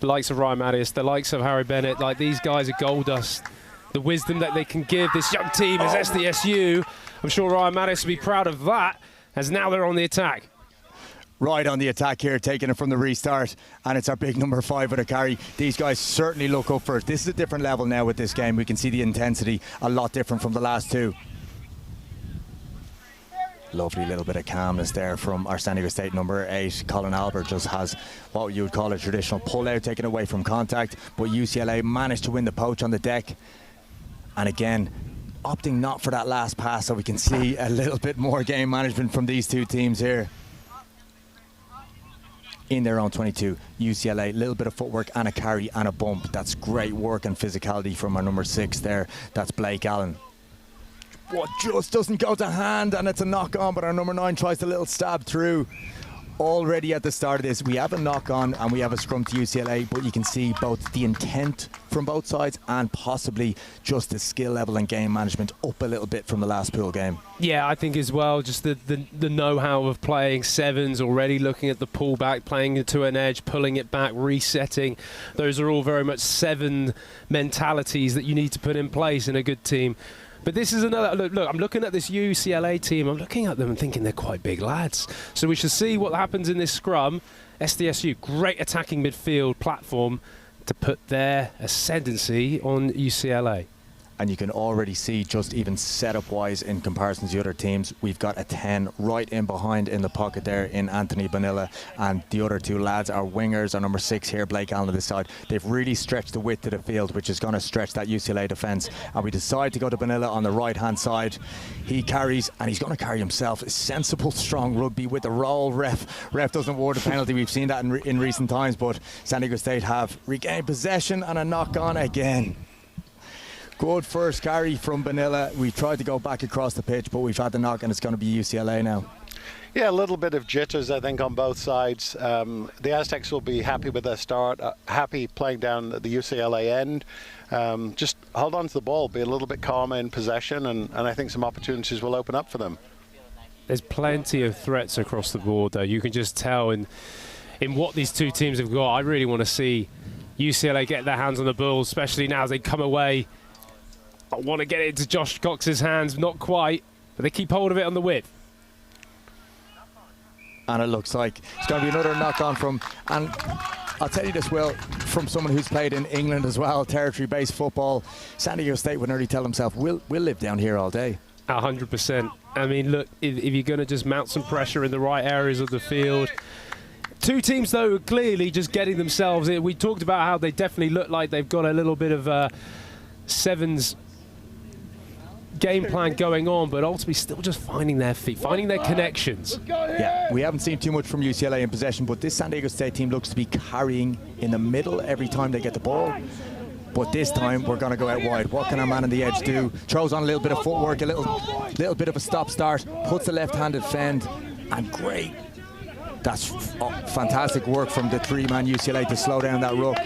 Ryan Mattias, the likes of Harry Bennett, like these guys are gold dust. The wisdom that they can give this young team as SDSU, I'm sure Ryan Mattias will be proud of that, as now they're on the attack. Right on the attack here, taking it from the restart, and it's our big number 5 with a carry. These guys certainly look up for it. This is a different level now with this game. We can see the intensity a lot different from the last 2. Lovely little bit of calmness there from our San Diego State number 8. Colin Albert just has what you would call a traditional pull-out, taken away from contact, but UCLA managed to win the poach on the deck. And again, opting not for that last pass, so we can see a little bit more game management from these 2 teams here. In their own 22, UCLA, a little bit of footwork and a carry and a bump. That's great work and physicality from our number 6 there. That's Blake Allen. What just doesn't go to hand, and it's a knock on, but our number 9 tries a little stab through. Already at the start of this, we have a knock on and we have a scrum to UCLA, but you can see both the intent from both sides and possibly just the skill level and game management up a little bit from the last pool game. Yeah, I think as well, just the know-how of playing 7s already, looking at the pullback, playing it to an edge, pulling it back, resetting. Those are all very much 7 mentalities that you need to put in place in a good team. But this is another, look, I'm looking at this UCLA team, I'm looking at them and thinking they're quite big lads. So we should see what happens in this scrum. SDSU, great attacking midfield platform to put their ascendancy on UCLA. And you can already see, just even setup-wise in comparison to the other teams, we've got a 10 right in behind in the pocket there in Anthony Bonilla, and the other 2 lads are wingers. Our number 6 here, Blake Allen, on this side. They've really stretched the width of the field, which is going to stretch that UCLA defence. And we decide to go to Bonilla on the right-hand side. He carries, and he's going to carry himself. Sensible, strong rugby with the roll. Ref doesn't award a penalty. We've seen that in recent times, but San Diego State have regained possession and a knock-on again. Good first carry from Vanilla. We tried to go back across the pitch, but we've had the knock, and it's going to be UCLA now. Yeah, a little bit of jitters, I think, on both sides. The Aztecs will be happy with their start, happy playing down at the UCLA end. Just hold on to the ball, be a little bit calmer in possession, and I think some opportunities will open up for them. There's plenty of threats across the board, though. You can just tell in what these two teams have got. I really want to see UCLA get their hands on the ball, especially now as they come away. I want to get it into Josh Cox's hands, not quite, but they keep hold of it on the width. And it looks like it's going to be another knock-on from, and I'll tell you this, Will, from someone who's played in England as well, territory-based football, San Diego State would nearly tell himself, we'll live down here all day. 100%. I mean, look, if you're going to just mount some pressure in the right areas of the field. Two teams, though, are clearly just getting themselves in. We talked about how they definitely look like they've got a little bit of sevens game plan going on, but ultimately still just finding their feet, finding their connections. Yeah, we haven't seen too much from UCLA in possession, but this San Diego State team looks to be carrying in the middle every time they get the ball. But this time we're going to go out wide. What can our man on the edge do? Throws on a little bit of footwork, a little bit of a stop-start, puts the left-handed fend, and great. That's fantastic work from the three-man UCLA to slow down that ruck.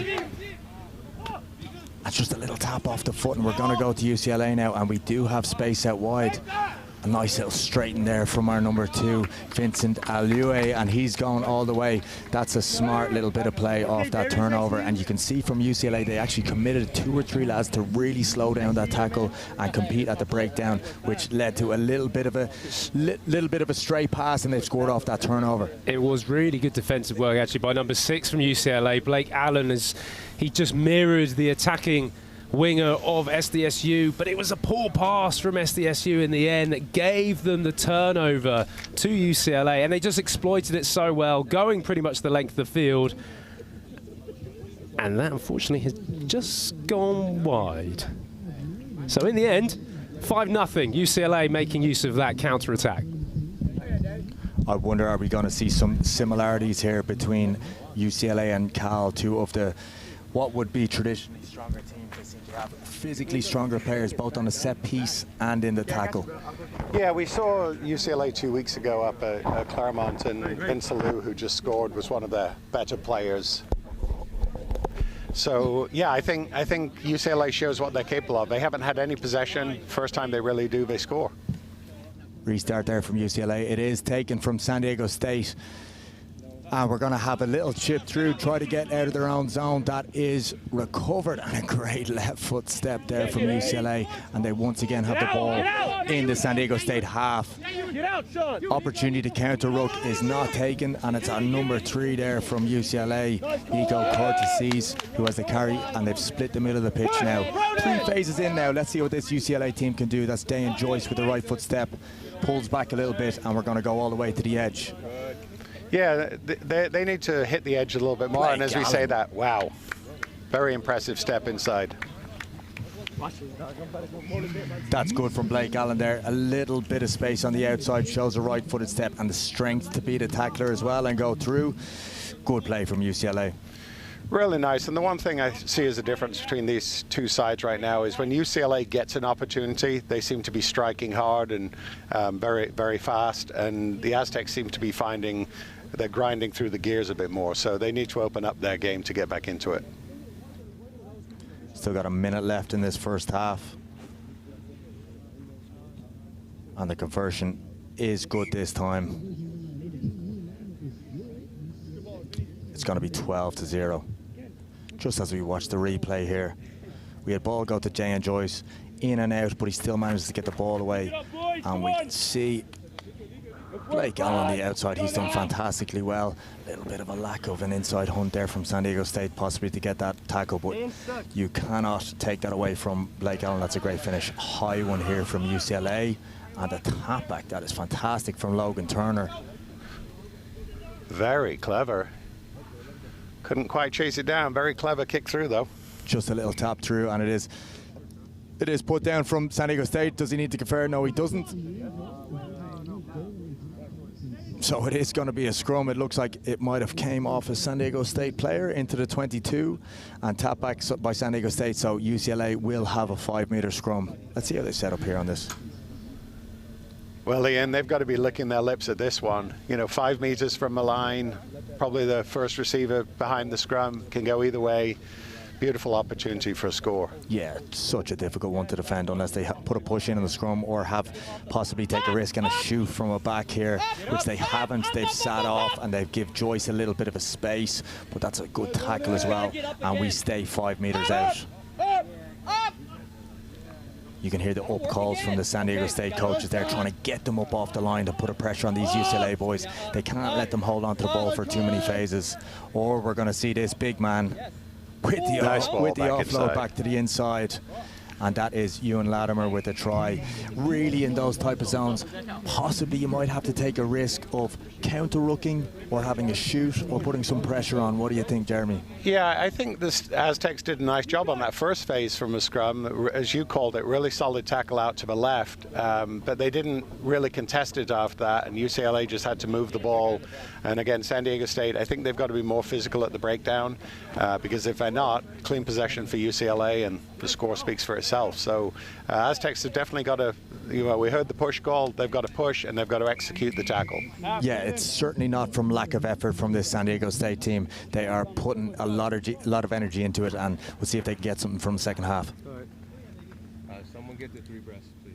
That's just a little tap off the foot, and we're going to go to UCLA now, and we do have space out wide. A nice little straighten there from our number 2, Vincent Alue, and he's going all the way. That's a smart little bit of play off that turnover, and you can see from UCLA they actually committed 2 or 3 lads to really slow down that tackle and compete at the breakdown, which led to a little bit of a stray pass, and they've scored off that turnover. It was really good defensive work actually by number 6 from UCLA, Blake Allen. He just mirrored the attacking winger of SDSU, but it was a poor pass from SDSU in the end that gave them the turnover to UCLA, and they just exploited it so well, going pretty much the length of the field, and that unfortunately has just gone wide. So in the end, 5-0, UCLA making use of that counter-attack. I wonder, are we going to see some similarities here between UCLA and Cal, two of the what would be traditionally stronger teams? They seem to have physically stronger players both on the set piece and in the tackle. Yeah, we saw UCLA 2 weeks ago up at Claremont, and Vince Alue, who just scored, was one of their better players. So yeah, I think UCLA shows what they're capable of. They haven't had any possession. First time they really do, they score. Restart there from UCLA. It is taken from San Diego State. And we're going to have a little chip through, try to get out of their own zone. That is recovered, and a great left foot step there from UCLA. And they once again have the ball in the San Diego State half. Opportunity to counter ruck is not taken, and it's our number 3 there from UCLA, Nico Corteses, who has the carry, and they've split the middle of the pitch now. 3 phases in now. Let's see what this UCLA team can do. That's Dayan Joyce with the right foot step. Pulls back a little bit, and we're going to go all the way to the edge. Yeah, they need to hit the edge a little bit more, and as we say that, wow, very impressive step inside. That's good from Blake Allen there. A little bit of space on the outside, shows a right-footed step and the strength to beat a tackler as well and go through. Good play from UCLA. Really nice, and the one thing I see as a difference between these two sides right now is when UCLA gets an opportunity, they seem to be striking hard and very, very fast, and the Aztecs seem to be finding they're grinding through the gears a bit more, so they need to open up their game to get back into it. Still got a minute left in this first half. And the conversion is good this time. It's going to be 12-0. Just as we watch the replay here, we had ball go to Dayan Joyce, in and out, but he still manages to get the ball away. And we can see Blake Allen on the outside. He's done fantastically well. A little bit of a lack of an inside hunt there from San Diego State, possibly to get that tackle, but you cannot take that away from Blake Allen. That's a great finish. High one here from UCLA, and the tap back, that is fantastic from Logan Turner. Very clever. Couldn't quite chase it down. Very clever kick through, though. Just a little tap through, and it is put down from San Diego State. Does he need to confer? No, he doesn't. So it is going to be a scrum. It looks like it might have came off a San Diego State player into the 22 and tapped back by San Diego State. So UCLA will have a 5-meter scrum. Let's see how they set up here on this. Well, Ian, they've got to be licking their lips at this one. You know, 5 meters from the line, probably the first receiver behind the scrum, can go either way. Beautiful opportunity for a score. Yeah, such a difficult one to defend unless they put a push in the scrum or have possibly take a risk and a shoot from a back here, which they haven't. They've sat off and they've give Joyce a little bit of a space, but that's a good tackle as well, and we stay 5 meters out. You can hear the up calls from the San Diego State coaches there, trying to get them up off the line to put a pressure on these UCLA boys. They can't let them hold on to the ball for too many phases, or we're going to see this big man with the, offload back to the inside. And that is Ewan Latimer with a try. Really, in those type of zones, possibly you might have to take a risk of counter-rucking or having a shoot or putting some pressure on. What do you think, Jeremy? Yeah, I think the Aztecs did a nice job on that first phase from a scrum. As you called it, really solid tackle out to the left. But they didn't really contest it after that, and UCLA just had to move the ball. And again, San Diego State, I think they've got to be more physical at the breakdown, because if they're not, clean possession for UCLA and the score speaks for itself. So Aztecs have definitely got to, we heard the push call, they've got to push and they've got to execute the tackle. Yeah, it's certainly not from lack of effort from this San Diego State team. They are putting a lot of energy into it, and we'll see if they can get something from the second half. Someone get the 3 breaths, please.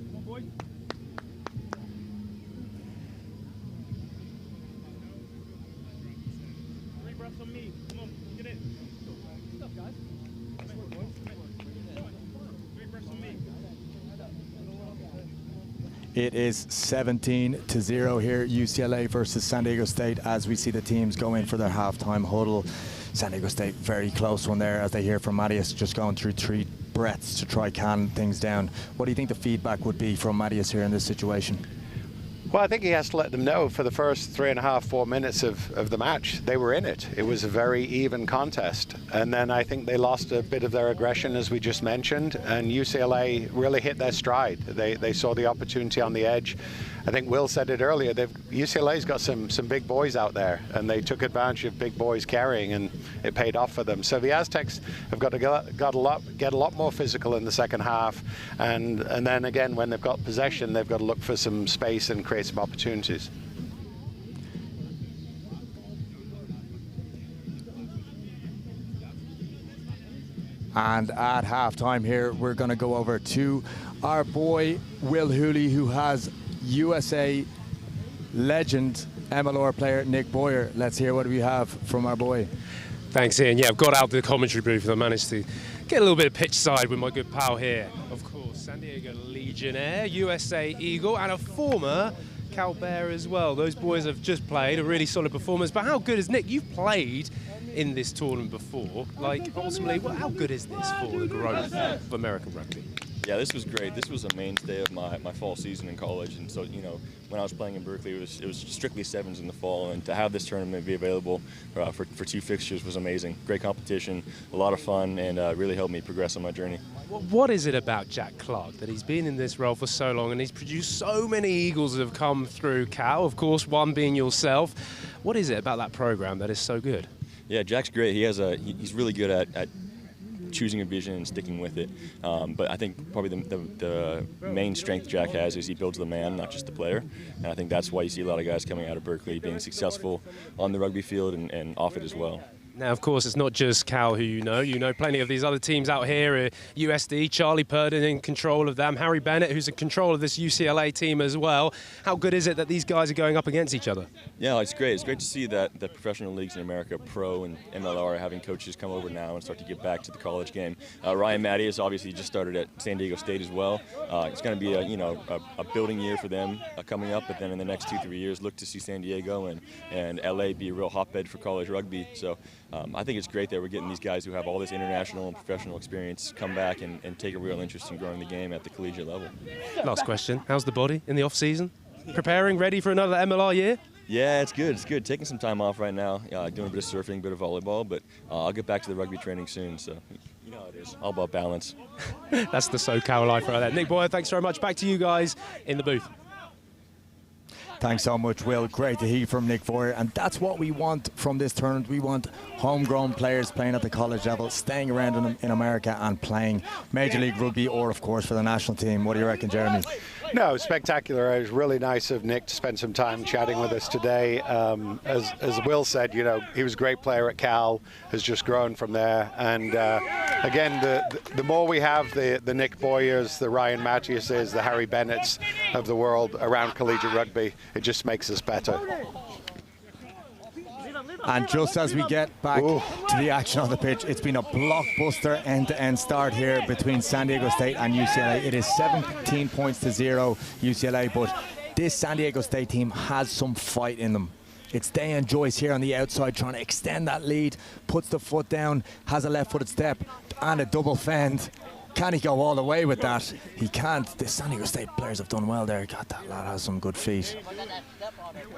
Come on, boy. On me. Come on, get it. Good stuff, guys. Nice work, boys. 3 breaths on me. It is 17-0 here, UCLA versus San Diego State, as we see the teams go in for their halftime huddle. San Diego State, very close one there, as they hear from Mattias, just going through 3 breaths to try calm things down. What do you think the feedback would be from Mattias here in this situation? Well, I think he has to let them know for the first 3.5, 4 minutes of the match, they were in it. It was a very even contest. And then I think they lost a bit of their aggression, as we just mentioned, and UCLA really hit their stride. They saw the opportunity on the edge. I think Will said it earlier, UCLA's got some big boys out there, and they took advantage of big boys carrying, and it paid off for them. So the Aztecs have got to get a lot more physical in the second half, and then again, when they've got possession, they've got to look for some space and create some opportunities. And at halftime here, we're going to go over to our boy Will Hooley, who has USA legend MLR player Nick Boyer. Let's hear what we have from our boy. Thanks, Ian. Yeah, I've got out the commentary booth and I managed to get a little bit of pitch side with my good pal here. Of course, San Diego Legionnaire, USA Eagle, and a former Cal Bear as well. Those boys have just played a really solid performance. But how good is Nick? You've played in this tournament before. Like, ultimately, how good is this for the growth of American rugby? Yeah, this was great. This was a mainstay of my fall season in college, and so, you know, when I was playing in Berkeley, it was strictly 7s in the fall, and to have this tournament be available for 2 fixtures was amazing. Great competition, a lot of fun, and really helped me progress on my journey. What is it about Jack Clark that he's been in this role for so long and he's produced so many Eagles that have come through Cal, of course, one being yourself. What is it about that program that is so good? Yeah, Jack's great. He's really good at choosing a vision and sticking with it. But I think probably the main strength Jack has is he builds the man, not just the player. And I think that's why you see a lot of guys coming out of Berkeley being successful on the rugby field and off it as well. Now, of course, it's not just Cal who you know plenty of these other teams out here, USD, Charlie Purdon in control of them, Harry Bennett, who's in control of this UCLA team as well. How good is it that these guys are going up against each other? Yeah, it's great. It's great to see that the professional leagues in America, pro and MLR, are having coaches come over now and start to get back to the college game. Ryan Mattias obviously just started at San Diego State as well. It's going to be a building year for them coming up, but then in the next 2-3 years, look to see San Diego and LA be a real hotbed for college rugby. So I think it's great that we're getting these guys who have all this international and professional experience come back and take a real interest in growing the game at the collegiate level. Last question, how's the body in the off-season? Preparing, ready for another MLR year? Yeah, it's good. It's good. Taking some time off right now, doing a bit of surfing, a bit of volleyball, but I'll get back to the rugby training soon. So No, it is all about balance. That's the SoCal life right there. Nick Boyer, thanks very much. Back to you guys in the booth. Thanks so much, Will. Great to hear from Nick Boyer. And that's what we want from this tournament. We want homegrown players playing at the college level, staying around in America and playing Major League Rugby or, of course, for the national team. What do you reckon, Jeremy? No, spectacular. It was really nice of Nick to spend some time chatting with us today. As Will said, you know, he was a great player at Cal, has just grown from there. And again, the more we have the Nick Boyers, the Ryan Mattiases, the Harry Bennetts of the world around collegiate rugby, it just makes us better. And just as we get back to the action on the pitch, it's been a blockbuster end-to-end start here between San Diego State and UCLA. It is 17 points to 0 UCLA, but this San Diego State team has some fight in them. It's Dayan Joyce here on the outside trying to extend that lead, puts the foot down, has a left-footed step and a double fend. Can he go all the way with that? He can't. The San Diego State players have done well there. God, that lad has some good feet.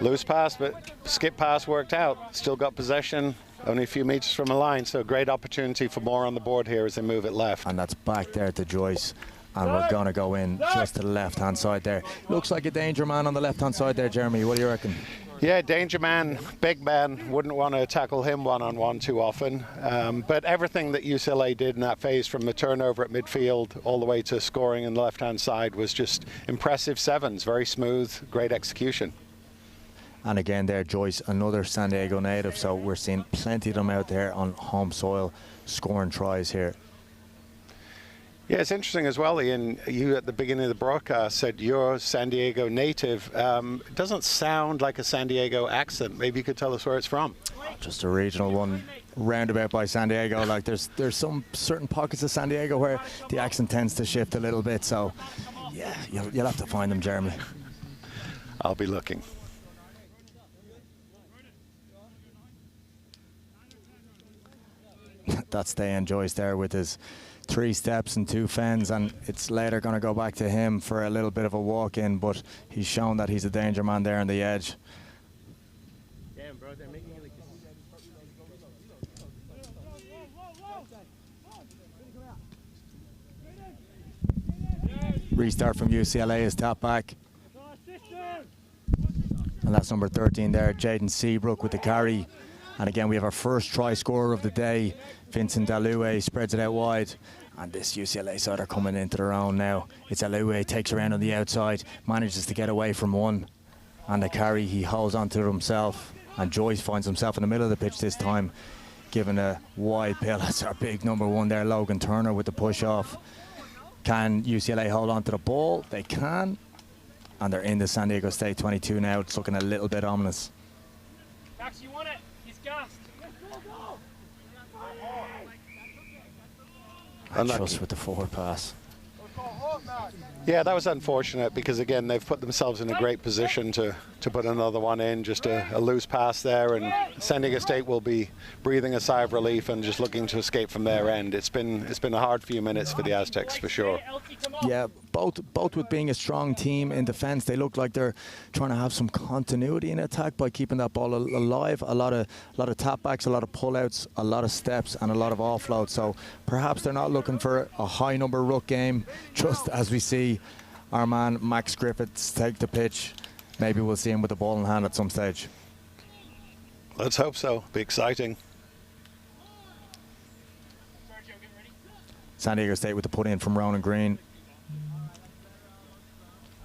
Loose pass, but skip pass worked out. Still got possession, only a few meters from the line, so great opportunity for more on the board here as they move it left. And that's back there to Joyce. And we're going to go in just to the left-hand side there. Looks like a danger man on the left-hand side there, Jeremy. What do you reckon? Yeah, danger man, big man, wouldn't want to tackle him one-on-one too often. But everything that UCLA did in that phase, from the turnover at midfield all the way to scoring in the left-hand side, was just impressive sevens, very smooth, great execution. And again there, Joyce, another San Diego native, so we're seeing plenty of them out there on home soil scoring tries here. Yeah, it's interesting as well, Ian. You at the beginning of the broadcast said you're San Diego native. It doesn't sound like a San Diego accent. Maybe you could tell us where it's from. Just a regional one, roundabout by San Diego. Like there's some certain pockets of San Diego where the accent tends to shift a little bit. So yeah, you'll have to find them, Jeremy. I'll be looking. That's Dayan Joyce there with his 3 steps and 2 fends, and it's later going to go back to him for a little bit of a walk in, but he's shown that he's a danger man there on the edge. Damn, bro, they're making it like this. Restart from UCLA is tap back. And that's number 13 there, Jaden Seabrook with the carry. And again, we have our first try scorer of the day. Vincent Alue spreads it out wide. And this UCLA side are coming into their own now. It's Alue, takes around on the outside, manages to get away from one. And the carry, he holds onto it himself. And Joyce finds himself in the middle of the pitch this time, given a wide pill. That's our big number 1 there, Logan Turner with the push off. Can UCLA hold on to the ball? They can. And they're in the San Diego State 22 now. It's looking a little bit ominous. Max, you want it? He's gassed. And just with the forward pass. Yeah, that was unfortunate because, again, they've put themselves in a great position to put another one in. Just a loose pass there, and San Diego State will be breathing a sigh of relief and just looking to escape from their end. It's been a hard few minutes for the Aztecs for sure. Yeah, both with being a strong team in defence, they look like they're trying to have some continuity in attack by keeping that ball alive. A lot of tap-backs, a lot of pull-outs, a lot of steps, and a lot of offloads. So perhaps they're not looking for a high number ruck game, just as we see our man Max Griffiths take the pitch. Maybe we'll see him with the ball in hand at some stage. Let's hope so. Be exciting. San Diego State with the put in from Ronan Green.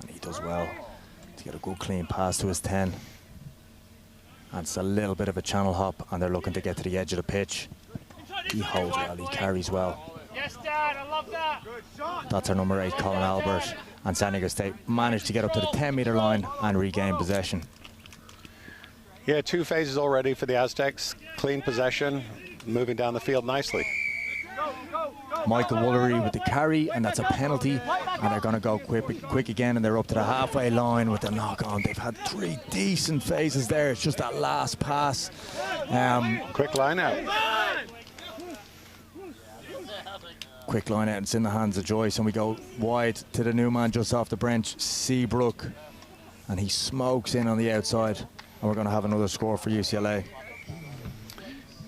And he does well to get a good clean pass to his 10. And it's a little bit of a channel hop, and they're looking to get to the edge of the pitch. He holds well, he carries well. Yes, Dad, I love that. That's our number 8, Colin Albert. And San Diego State managed to get up to the 10-meter line and regain possession. Yeah, 2 phases already for the Aztecs. Clean possession, moving down the field nicely. Michael Woolery with the carry, and that's a penalty. And they're going to go quick again, and they're up to the halfway line with the knock-on. They've had 3 decent phases there. It's just that last pass. Quick line out. Quick line out, it's in the hands of Joyce, and we go wide to the new man just off the bench, Seabrook, and he smokes in on the outside, and we're going to have another score for UCLA.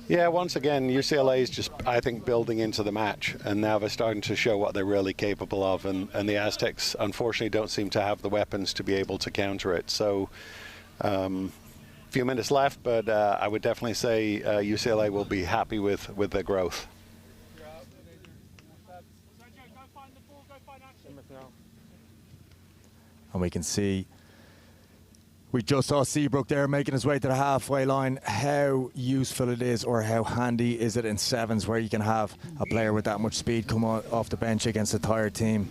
Yeah, once again, UCLA is just, I think, building into the match, and now they're starting to show what they're really capable of, and the Aztecs, unfortunately, don't seem to have the weapons to be able to counter it. So, few minutes left, but I would definitely say UCLA will be happy with their growth. And we can see, we just saw Seabrook there making his way to the halfway line. How useful it is, or how handy is it in sevens where you can have a player with that much speed come off the bench against a tired team?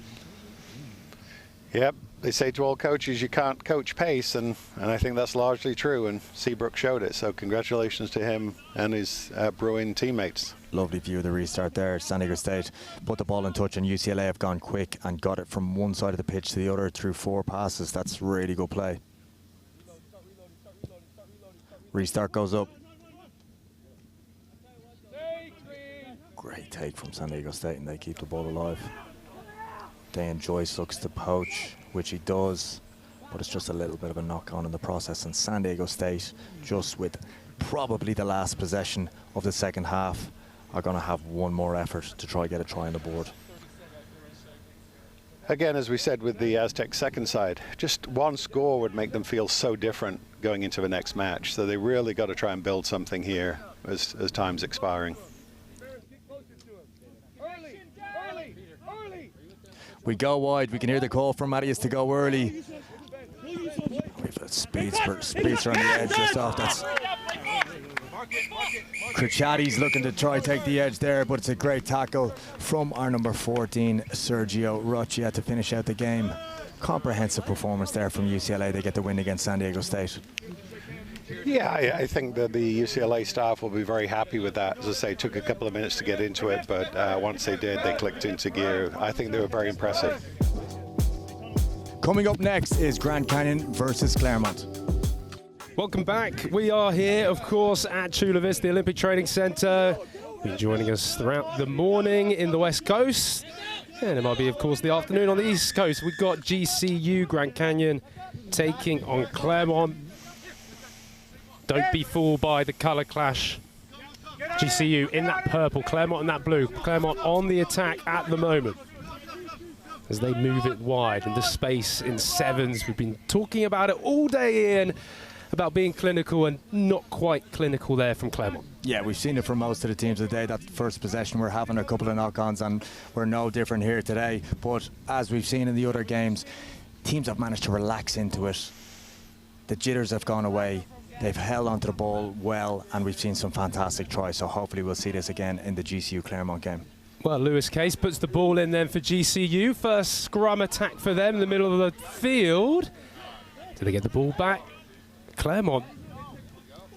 Yep, they say to all coaches you can't coach pace, and I think that's largely true, and Seabrook showed it. So congratulations to him and his Bruin teammates. Lovely view of the restart there. San Diego State put the ball in touch, and UCLA have gone quick and got it from one side of the pitch to the other through 4 passes. That's really good play. Restart goes up. Great take from San Diego State, and they keep the ball alive. Dan Joyce looks to poach, which he does, but it's just a little bit of a knock on in the process. And San Diego State, just with probably the last possession of the second half, are going to have one more effort to try get a try on the board. Again, as we said with the Aztec second side, just one score would make them feel so different going into the next match. So they really got to try and build something here as time's expiring. We go wide. We can hear the call from Mattias to go early. We've got Speedster on the edge just off. That's Cricciati's looking to try take the edge there, but it's a great tackle from our number 14, Sergio Roccia, to finish out the game. Comprehensive performance there from UCLA. They get the win against San Diego State. Yeah, I think that the UCLA staff will be very happy with that. As I say, it took a couple of minutes to get into it, but once they did, they clicked into gear. I think they were very impressive. Coming up next is Grand Canyon versus Claremont. Welcome back. We are here, of course, at Chula Vista, the Olympic Training Center. Been joining us throughout the morning in the West Coast, and it might be, of course, the afternoon on the East Coast. We've got GCU Grand Canyon taking on Claremont. Don't be fooled by the color clash. GCU in that purple, Claremont in that blue. Claremont on the attack at the moment as they move it wide into space in sevens. We've been talking about it all day, Ian, about being clinical, and not quite clinical there from Claremont. Yeah, we've seen it from most of the teams today. That first possession, we're having a couple of knock-ons, and we're no different here today. But as we've seen in the other games, teams have managed to relax into it. The jitters have gone away. They've held onto the ball well, and we've seen some fantastic tries. So hopefully we'll see this again in the GCU Claremont game. Well, Lewis Case puts the ball in then for GCU. First scrum attack for them in the middle of the field. Do they get the ball back? Claremont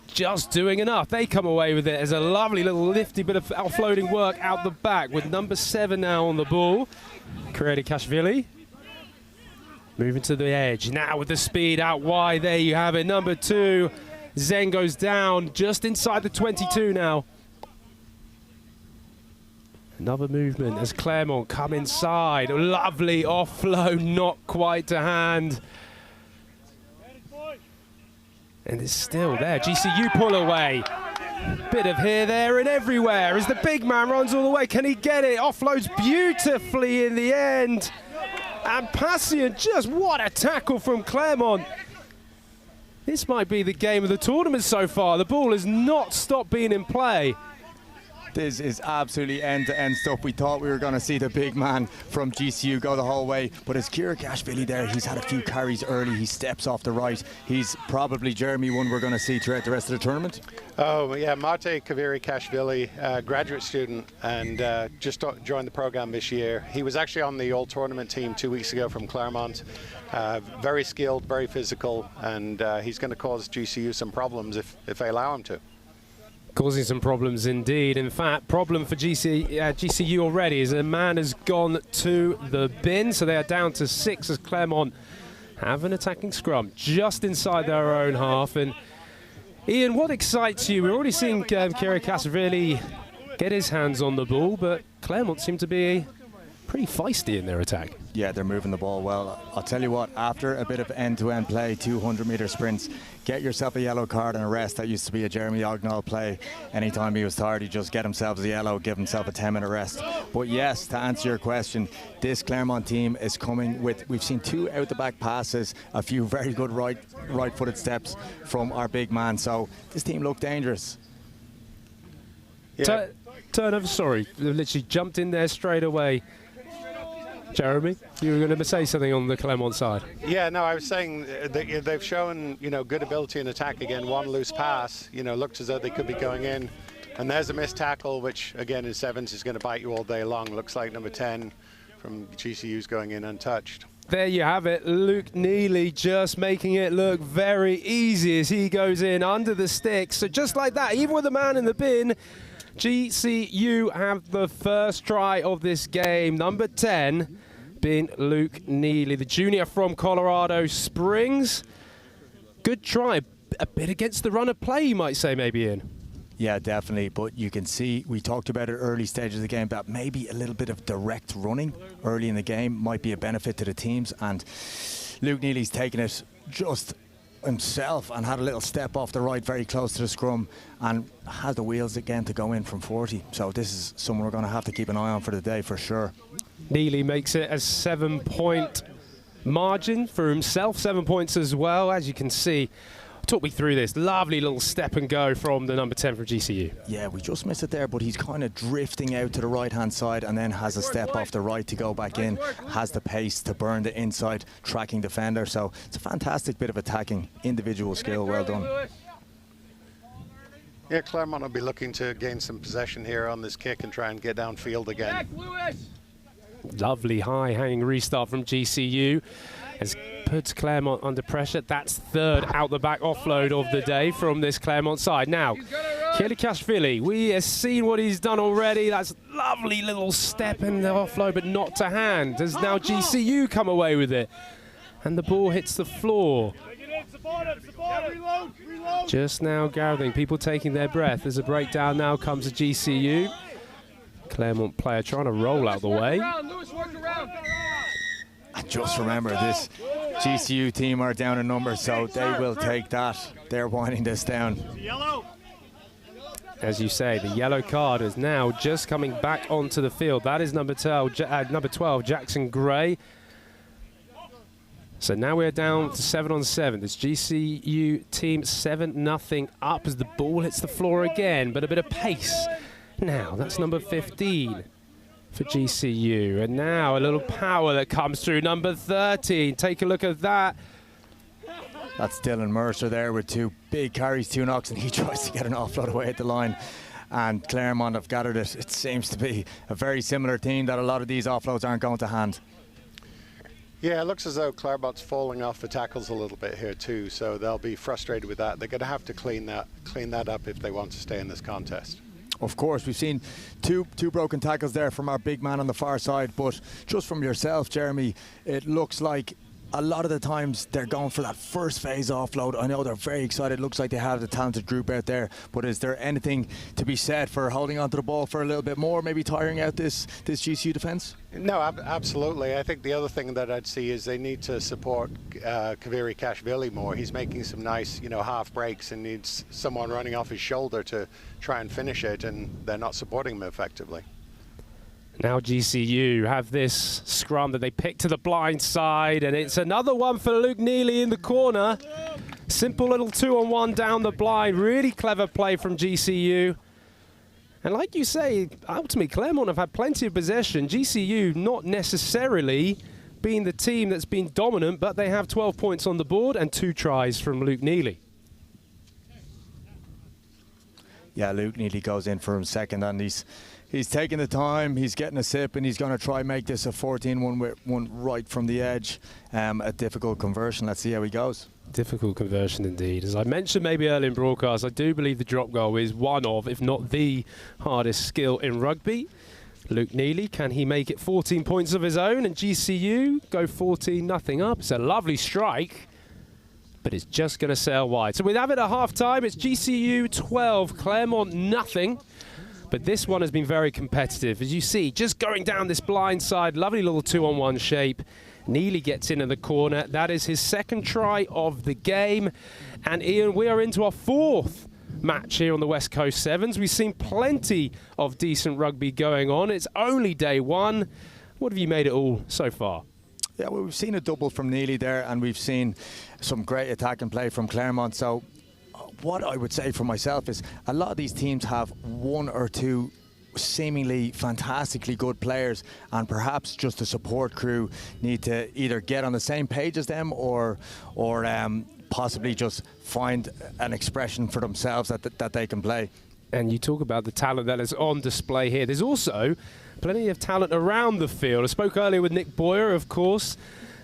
just doing enough. They come away with it as a lovely little lifty bit of offloading work out the back with number 7 now on the ball. Kashvili moving to the edge. Now with the speed out wide, there you have it. Number 2, Zen goes down just inside the 22 now. Another movement as Claremont come inside. Lovely offload, not quite to hand. And it's still there. GCU pull away. Bit of here, there, and everywhere as the big man runs all the way. Can he get it? Offloads beautifully in the end. And Passian, just what a tackle from Claremont. This might be the game of the tournament so far. The ball has not stopped being in play. This is absolutely end-to-end stuff. We thought we were going to see the big man from GCU go the whole way, but it's Kashvili there. He's had a few carries early. He steps off the right. He's probably Jeremy one we're going to see throughout the rest of the tournament. Oh, yeah, Mate Kashvili, graduate student, and just joined the program this year. He was actually on the all-tournament team 2 weeks ago from Claremont. Very skilled, very physical, and he's going to cause GCU some problems if they allow him to. Causing some problems indeed. In fact, problem for GCU already is a man has gone to the bin, so they are down to 6 as Claremont have an attacking scrum just inside their own half. And Ian, what excites you? We're already seeing Kashvili get his hands on the ball, but Claremont seem to be pretty feisty in their attack. Yeah, they're moving the ball well. I'll tell you what, after a bit of end-to-end play, 200-meter sprints, get yourself a yellow card and a rest. That used to be a Jeremy Ognall play. Anytime he was tired, he'd just get himself a yellow, give himself a 10-minute rest. But yes, to answer your question, this Claremont team is coming with, we've seen 2 out-the-back passes, a few very good right-footed steps from our big man. So this team looked dangerous. Yeah. Turnover, sorry, they literally jumped in there straight away. Jeremy, you were going to say something on the Claremont side. Yeah, no, I was saying they've shown, good ability in attack again. One loose pass, looked as though they could be going in. And there's a missed tackle, which, again, in sevens is going to bite you all day long. Looks like number 10 from GCU's going in untouched. There you have it. Luke Neely just making it look very easy as he goes in under the sticks. So just like that, even with the man in the bin, GCU have the first try of this game. Number 10 being Luke Neely, the junior from Colorado Springs. Good try. A bit against the run of play, you might say, maybe, Ian. Yeah, definitely. But you can see, we talked about it early stages of the game, that maybe a little bit of direct running early in the game might be a benefit to the teams. And Luke Neely's taken it just himself and had a little step off the right, very close to the scrum, and had the wheels again to go in from 40. So this is someone we're going to have to keep an eye on for the day for sure. Neely makes it a 7-point margin for himself, 7 points as well. As you can see, talk me through this lovely little step and go from the number 10 from GCU. Yeah, we just missed it there, but he's kind of drifting out to the right-hand side and then has a step off the right to go back in, has the pace to burn the inside tracking defender. So it's a fantastic bit of attacking individual skill. Well done. Yeah, Claremont will be looking to gain some possession here on this kick and try and get downfield again. Lovely high hanging restart from GCU has put Claremont under pressure. That's third out the back offload of the day from this Claremont side. Now, Kielikashvili, we have seen what he's done already. That's lovely little step in the offload, but not to hand. As now GCU come away with it. And the ball hits the floor. Just now gathering, people taking their breath. As a breakdown now comes to GCU. Claremont player trying to roll out the way. And just remember, this GCU team are down in numbers, so they will take that. They're winding this down. As you say, the yellow card is now just coming back onto the field. That is number 12, Jackson Gray. So now we're down to 7-on-7. This GCU team 7-0 up as the ball hits the floor again, but a bit of pace. Now, that's number 15 for GCU. And now a little power that comes through, number 13. Take a look at that. That's Dylan Mercer there with 2 big carries, 2 knocks, and he tries to get an offload away at the line. And Claremont have gathered it. It seems to be a very similar team that a lot of these offloads aren't going to hand. Yeah, it looks as though Claremont's falling off the tackles a little bit here too, so they'll be frustrated with that. They're going to have to clean that up if they want to stay in this contest. Of course, we've seen two broken tackles there from our big man on the far side, but just from yourself, Jeremy, it looks like a lot of the times they're going for that first phase offload. I know they're very excited. It looks like they have the talented group out there, but is there anything to be said for holding onto the ball for a little bit more, maybe tiring out this GCU defence? No, absolutely. I think the other thing that I'd see is they need to support Kielikashvili more. He's making some nice, half breaks and needs someone running off his shoulder to try and finish it, and they're not supporting him effectively. Now GCU have this scrum that they pick to the blind side, and it's another one for Luke Neely in the corner. Simple little 2-on-1 down the blind. Really clever play from GCU. And like you say, ultimately Claremont have had plenty of possession. GCU not necessarily being the team that's been dominant, but they have 12 points on the board and 2 tries from Luke Neely. Yeah, Luke Neely goes in for him second, and he's taking the time, he's getting a sip, and he's going to try and make this a 14-1 with one right from the edge. A difficult conversion. Let's see how he goes. Difficult conversion indeed. As I mentioned maybe earlier in broadcast, I do believe the drop goal is one of, if not the hardest skill in rugby. Luke Neely, can he make it 14 points of his own? And GCU go 14-0 up. It's a lovely strike, but it's just going to sail wide. So we have it at half-time. It's GCU 12, Claremont 0. But this one has been very competitive. As you see, just going down this blind side, lovely little 2-on-1 shape. Neely gets in the corner. That is his second try of the game. And Ian, we are into our fourth match here on the West Coast Sevens. We've seen plenty of decent rugby going on. It's only day one. What have you made it all so far? Yeah, well, we've seen a double from Neely there, and we've seen some great attack and play from Claremont. So what I would say for myself is a lot of these teams have one or two seemingly fantastically good players, and perhaps just the support crew need to either get on the same page as them or possibly just find an expression for themselves that they can play. And you talk about the talent that is on display here. There's also plenty of talent around the field. I spoke earlier with Nick Boyer, of course,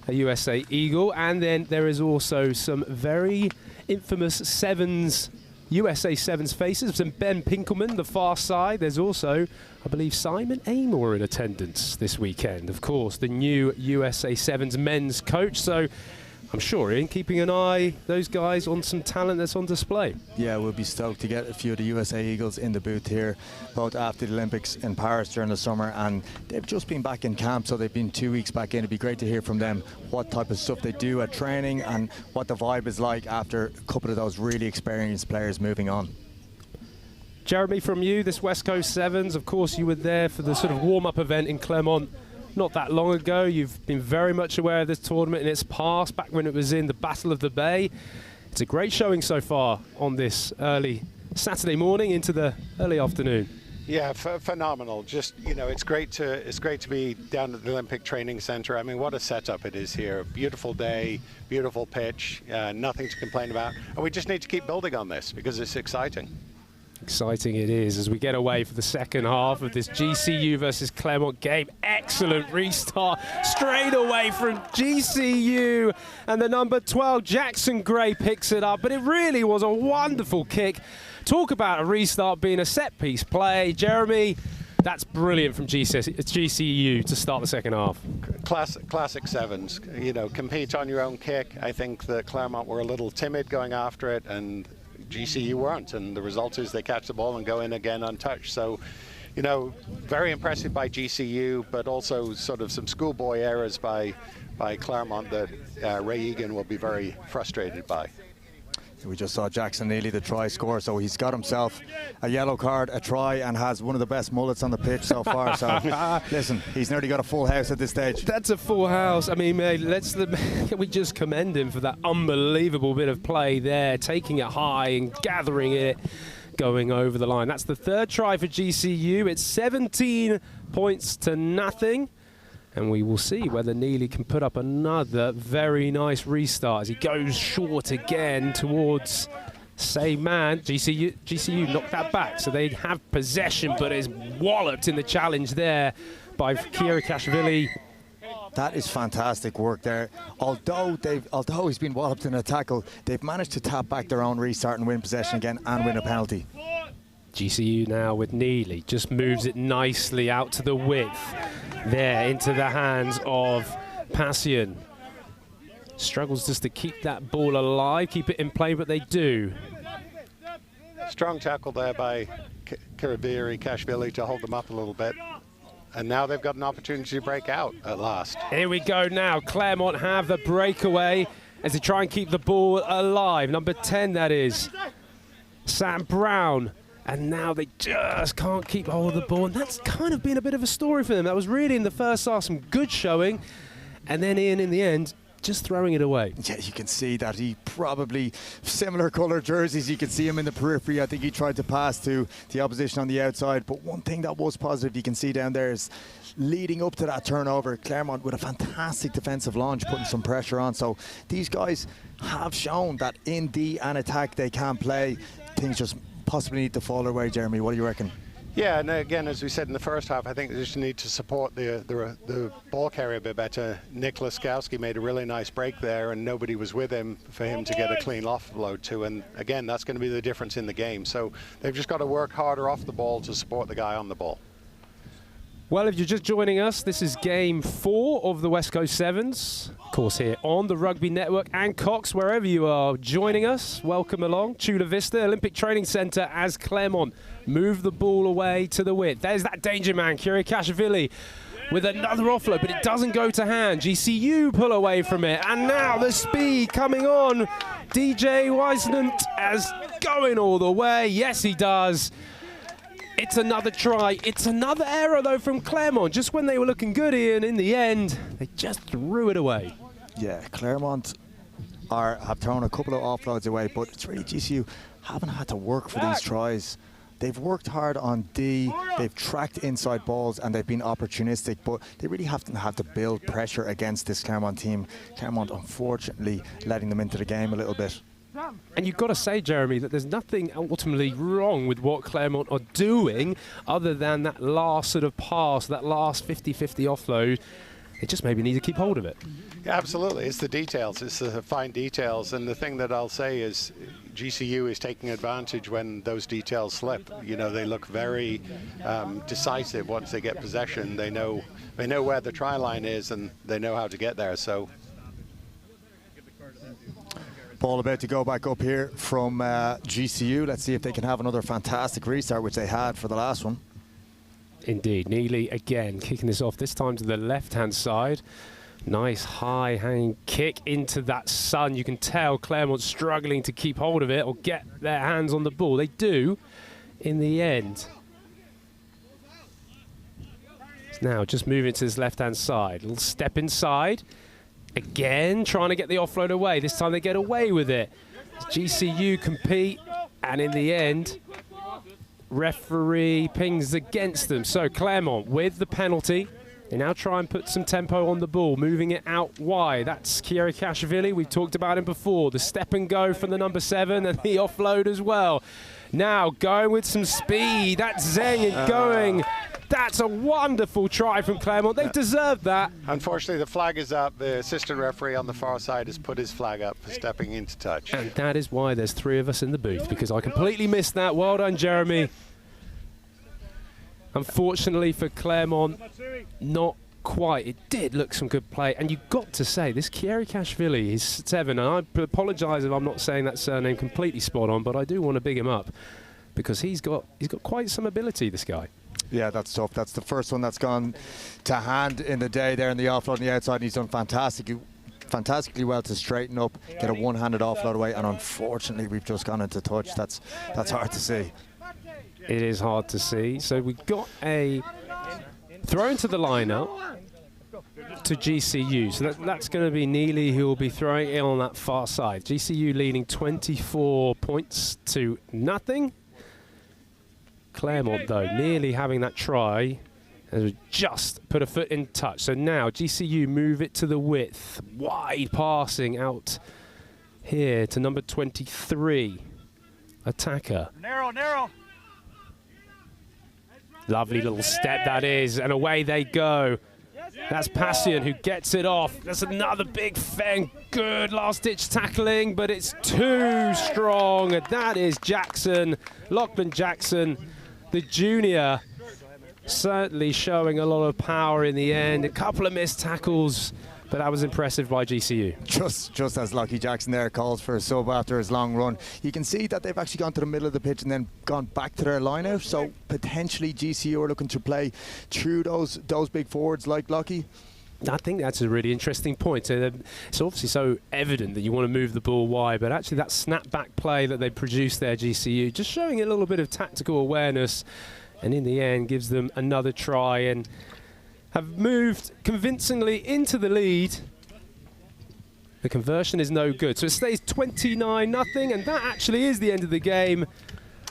a USA Eagle, and then there is also some very infamous Sevens, USA Sevens faces. And Ben Pinkelman, the far side. There's also, I believe, Simon Amor in attendance this weekend. Of course, the new USA Sevens men's coach. So I'm sure, Ian, keeping an eye, those guys, on some talent that's on display. Yeah, we'll be stoked to get a few of the USA Eagles in the booth here, both after the Olympics in Paris during the summer, and they've just been back in camp, so they've been 2 weeks back in. It'd be great to hear from them what type of stuff they do at training and what the vibe is like after a couple of those really experienced players moving on. Jeremy, from you, this West Coast Sevens, of course you were there for the sort of warm-up event in Claremont not that long ago. You've been very much aware of this tournament in its past, back when it was in the Battle of the Bay. It's a great showing so far on this early Saturday morning into the early afternoon. Yeah, phenomenal. Just, you know, it's great to be down at the Olympic Training Center. I mean, what a setup it is here. Beautiful day, beautiful pitch, nothing to complain about. And we just need to keep building on this because it's exciting. Exciting it is as we get away for the second half of this GCU versus Claremont game. Excellent restart straight away from GCU, and the number 12 Jackson Gray picks it up, but it really was a wonderful kick. Talk about a restart being a set piece play. Jeremy, that's brilliant from GCU to start the second half. Classic Sevens, you know, compete on your own kick. I think that Claremont were a little timid going after it, and GCU weren't, and the result is they catch the ball and go in again untouched. So, you know, very impressive by GCU, but also sort of some schoolboy errors by Claremont that Ray Egan will be very frustrated by. We just saw Jackson Neely, the try score, so he's got himself a yellow card, a try, and has one of the best mullets on the pitch so far. So, listen, he's nearly got a full house at this stage. That's a full house. I mean, mate, can we just commend him for that unbelievable bit of play there, taking it high and gathering it, going over the line. That's the third try for GCU. It's 17 points to nothing. And we will see whether Neely can put up another very nice restart as he goes short again towards same man. GCU knocked that back, so they have possession, but is walloped in the challenge there by Kashvili. That is fantastic work there. Although he's been walloped in a tackle, they've managed to tap back their own restart and win possession again and win a penalty. GCU now with Neely, just moves it nicely out to the width. There, into the hands of Passion. Struggles just to keep that ball alive, keep it in play, but they do. Strong tackle there by Kashvili to hold them up a little bit. And now they've got an opportunity to break out at last. Here we go now. Claremont have the breakaway as they try and keep the ball alive. Number 10, that is. Sam Brown. And now they just can't keep hold of the ball. And that's kind of been a bit of a story for them. That was really in the first half some good showing. And then Ian, in the end, just throwing it away. Yeah, you can see that he probably, similar colour jerseys, you can see him in the periphery. I think he tried to pass to the opposition on the outside. But one thing that was positive you can see down there is leading up to that turnover, Claremont with a fantastic defensive launch, putting some pressure on. So these guys have shown that in D and attack they can play. Things just possibly need to fall their way. Jeremy, what do you reckon? Yeah, and again, as we said in the first half, I think they just need to support the ball carrier a bit better. Nick Laskowski made a really nice break there, and nobody was with him for him to get a clean offload to. And again, that's going to be the difference in the game. So they've just got to work harder off the ball to support the guy on the ball. Well, if you're just joining us, this is Game 4 of the West Coast Sevens. Of course, here on the Rugby Network and Cox, wherever you are joining us. Welcome along. Chula Vista Olympic Training Centre as Claremont move the ball away to the width. There's that danger man, Kyriakashvili, with another offload, but it doesn't go to hand. GCU pull away from it. And now the speed coming on. DJ Weisnant as going all the way. Yes, he does. It's another try. It's another error, though, from Claremont. Just when they were looking good, Ian, in the end, they just threw it away. Yeah, Claremont have thrown a couple of offloads away, but it's really GCU haven't had to work for these tries. They've worked hard on D, they've tracked inside balls, and they've been opportunistic, but they really haven't had to build pressure against this Claremont team. Claremont, unfortunately, letting them into the game a little bit. And you've got to say, Jeremy, that there's nothing ultimately wrong with what Claremont are doing other than that last sort of pass, that last 50-50 offload. They just maybe need to keep hold of it. Yeah, absolutely. It's the details. It's the fine details. And the thing that I'll say is GCU is taking advantage when those details slip. You know, they look very decisive once they get possession. They know where the try line is and they know how to get there. So ball about to go back up here from GCU. Let's see if they can have another fantastic restart, which they had for the last one. Indeed. Neely again kicking this off, this time to the left-hand side. Nice high hanging kick into that sun. You can tell Claremont's struggling to keep hold of it or get their hands on the ball. They do in the end. It's now just moving to this left-hand side. Little step inside. Again, trying to get the offload away. This time they get away with it. GCU compete, and in the end, referee pings against them. So Claremont with the penalty. They now try and put some tempo on the ball, moving it out wide. That's Kyriakashvili. We've talked about him before. The step and go from the number 7 and the offload as well. Now going with some speed. That's Zeng going. That's a wonderful try from Claremont. They've deserved that. unfortunately, the flag is up. The assistant referee on the far side has put his flag up for stepping into touch. And that is why there's 3 of us in the booth, because I completely missed that. Well done, Jeremy. Unfortunately for Claremont, not quite. It did look some good play. And you've got to say, this Kyriakashvili is 7. And I apologise if I'm not saying that surname completely spot on, but I do want to big him up because he's got quite some ability, this guy. Yeah, that's tough. That's the first one that's gone to hand in the day there in the offload on the outside. And he's done fantastically well to straighten up, get a one-handed offload away, and unfortunately we've just gone into touch. That's hard to see. It is hard to see. So we've got a throw into the lineup to GCU. So that's going to be Neely who will be throwing it on that far side. GCU leading 24 points to nothing. Claremont, though, nearly having that try, has just put a foot in touch. So now GCU move it to the width. Wide passing out here to number 23. Attacker. Narrow. Lovely little step that is, and away they go. That's Passian who gets it off. That's another big fang. Good last-ditch tackling, but it's too strong. And that is Jackson, Lachlan Jackson, the junior, certainly showing a lot of power in the end. A couple of missed tackles, but that was impressive by GCU. Just as Lockie Jackson there calls for a sub after his long run. You can see that they've actually gone to the middle of the pitch and then gone back to their line-out. So potentially GCU are looking to play through those big forwards like Lockie. I think that's a really interesting point. It's obviously so evident that you want to move the ball wide, but actually that snap-back play that they produced there, GCU, just showing a little bit of tactical awareness, and in the end gives them another try and have moved convincingly into the lead. The conversion is no good, so it stays 29-0, and that actually is the end of the game.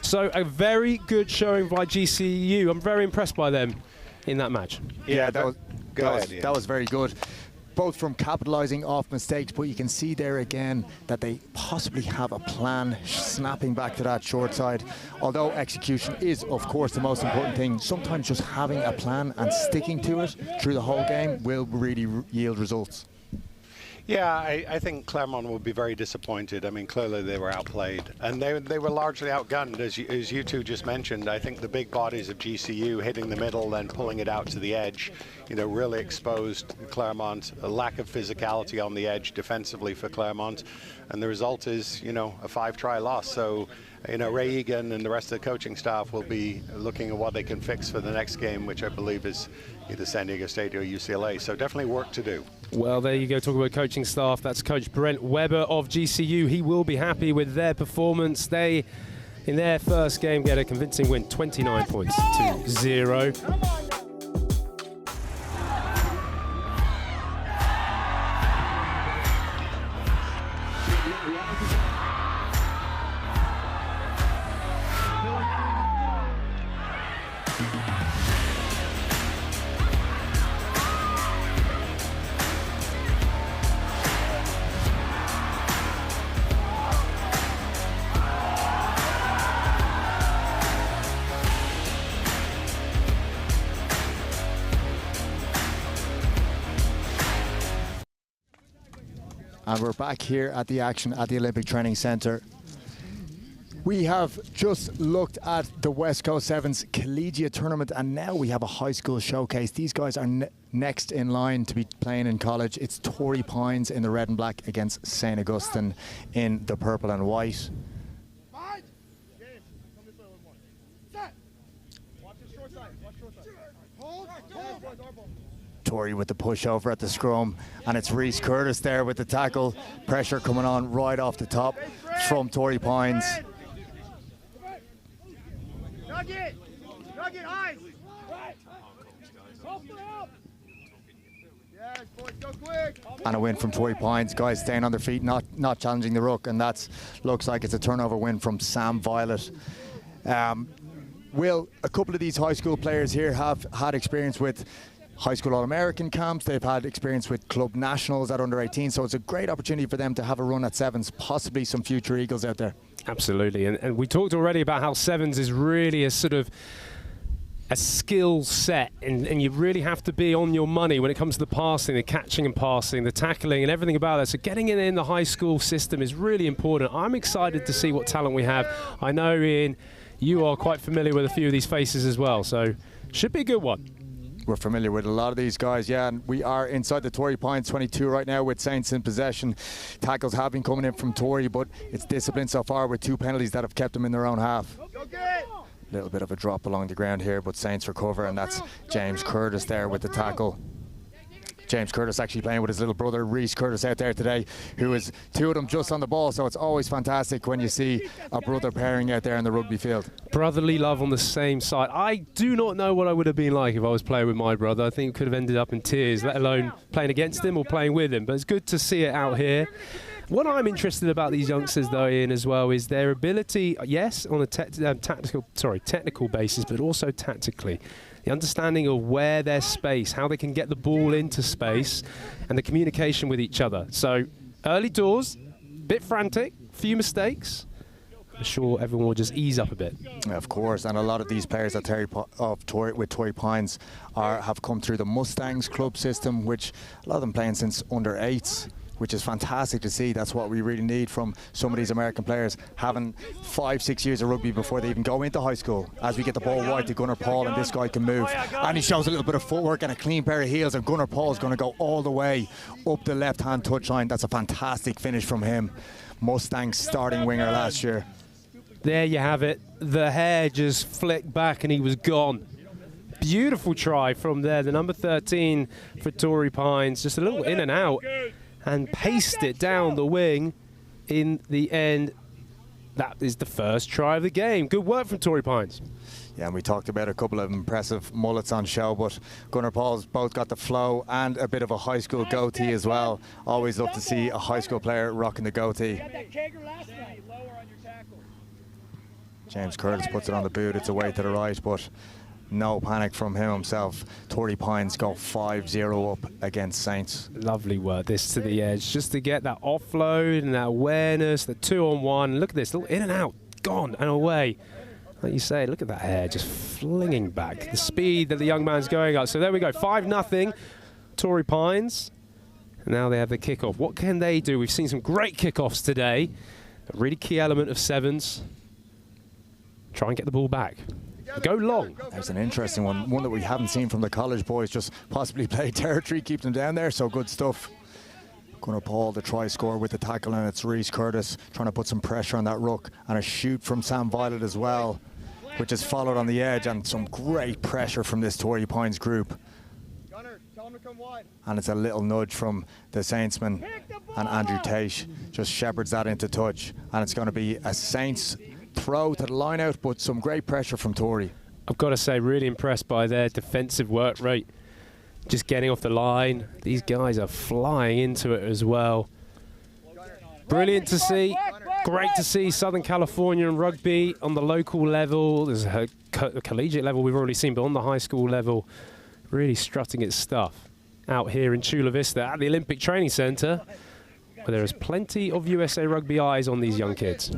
So a very good showing by GCU. I'm very impressed by them in that match. Yeah, that was very good, both from capitalising off mistakes, but you can see there again that they possibly have a plan, snapping back to that short side. Although execution is, of course, the most important thing, sometimes just having a plan and sticking to it through the whole game will really yield results. Yeah, I think Claremont will be very disappointed. I mean, clearly they were outplayed, and they were largely outgunned, as you two just mentioned. I think the big bodies of GCU hitting the middle, then pulling it out to the edge, really exposed Claremont. A lack of physicality on the edge defensively for Claremont, and the result is, a 5-try loss. So, Ray Egan and the rest of the coaching staff will be looking at what they can fix for the next game, which I believe is either San Diego State or UCLA. So definitely work to do. Well, there you go, talk about coaching staff. That's Coach Brent Weber of GCU. He will be happy with their performance. They, in their first game, get a convincing win, 29 points to 0. And we're back here at the action at the Olympic Training Centre. We have just looked at the West Coast Sevens collegiate tournament, and now we have a high school showcase. These guys are next in line to be playing in college. It's Torrey Pines in the red and black against St. Augustine in the purple and white. Torrey with the push over at the scrum, and it's Reese Curtis there with the tackle. Pressure coming on right off the top from Torrey Pines. Nugget, eyes. Yes, boys, go quick. And a win from Torrey Pines. Guys staying on their feet, not challenging the ruck, and that looks like it's a turnover win from Sam Violet. Will, a couple of these high school players here have had experience with high school All-American camps. They've had experience with club nationals at under 18, so it's a great opportunity for them to have a run at sevens, possibly some future Eagles out there. Absolutely, and we talked already about how sevens is really a sort of a skill set, and you really have to be on your money when it comes to the passing, the catching and passing, the tackling and everything about that. So getting it in the high school system is really important. I'm excited to see what talent we have. I know, Ian, you are quite familiar with a few of these faces as well, so should be a good one. We're familiar with a lot of these guys, yeah, and we are inside the Torrey Pines 22 right now with Saints in possession. Tackles have been coming in from Torrey, but it's discipline so far with 2 penalties that have kept them in their own half. Little bit of a drop along the ground here, but Saints recover, and that's James Curtis there with the tackle. James Curtis actually playing with his little brother Reese Curtis out there today, who is 2 of them just on the ball, so it's always fantastic when you see a brother pairing out there in the rugby field. Brotherly love on the same side. I do not know what I would have been like if I was playing with my brother. I think it could have ended up in tears, let alone playing against him or playing with him, but it's good to see it out here. What I'm interested about these youngsters, though, Ian, as well, is their ability, yes, on a technical basis, but also tactically. The understanding of where their space, how they can get the ball into space, and the communication with each other. So early doors, bit frantic, few mistakes. I'm sure everyone will just ease up a bit. Of course, and a lot of these players at with Torrey Pines have come through the Mustangs club system, which a lot of them playing since under 8s. Which is fantastic to see. That's what we really need from some of these American players, having 5-6 years of rugby before they even go into high school. As we get the ball wide to Gunnar Paul, and this guy can move, and he shows a little bit of footwork and a clean pair of heels, and Gunnar Paul is going to go all the way up the left-hand touchline. That's a fantastic finish from him. Mustang's starting winger last year. There you have it. The hair just flicked back and he was gone. Beautiful try from there. The number 13 for Torrey Pines, just a little in and out, and paced it down the wing in the end. That is the first try of the game. Good work from Torrey Pines. Yeah, and we talked about a couple of impressive mullets on show, but Gunnar Paul's both got the flow and a bit of a high school goatee as well. Always love to see a high school player rocking the goatee. James Curtis puts it on the boot. It's away to the right, but no panic from him himself. Torrey Pines go 5-0 up against Saints. Lovely work, this to the edge, just to get that offload and that awareness, the 2-on-1. Look at this, little in and out, gone and away. Like you say, look at that hair just flinging back. The speed that the young man's going up. So there we go, 5-0, Torrey Pines. Now they have the kickoff. What can they do? We've seen some great kickoffs today. A really key element of sevens. Try and get the ball back. Go long. There's an interesting one that we haven't seen from the college boys, just possibly play territory, keep them down there, so good stuff. Gunnar Paul, the try score with the tackle, and it's Reese Curtis trying to put some pressure on that ruck, and a shoot from Sam Violet as well, which is followed on the edge, and some great pressure from this Torrey Pines group. And it's a little nudge from the Saintsman, and Andrew Tate just shepherds that into touch, and it's going to be a Saints throw to the line out, but some great pressure from Torrey. I've got to say, really impressed by their defensive work rate. Just getting off the line. These guys are flying into it as well. Brilliant to see. Great to see Southern California and rugby on the local level. There's a collegiate level we've already seen, but on the high school level, really strutting its stuff out here in Chula Vista at the Olympic Training Center, where there is plenty of USA Rugby eyes on these young kids.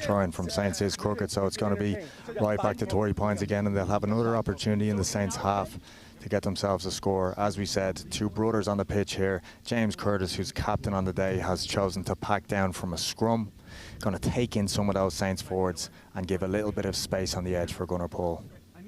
Trying from Saints is crooked, so it's going to be right back to Torrey Pines again, and they'll have another opportunity in the Saints half to get themselves a score. As we said, two brothers on the pitch here. James Curtis, who's captain on the day, has chosen to pack down from a scrum. Going to take in some of those Saints forwards and give a little bit of space on the edge for Gunnar Paul.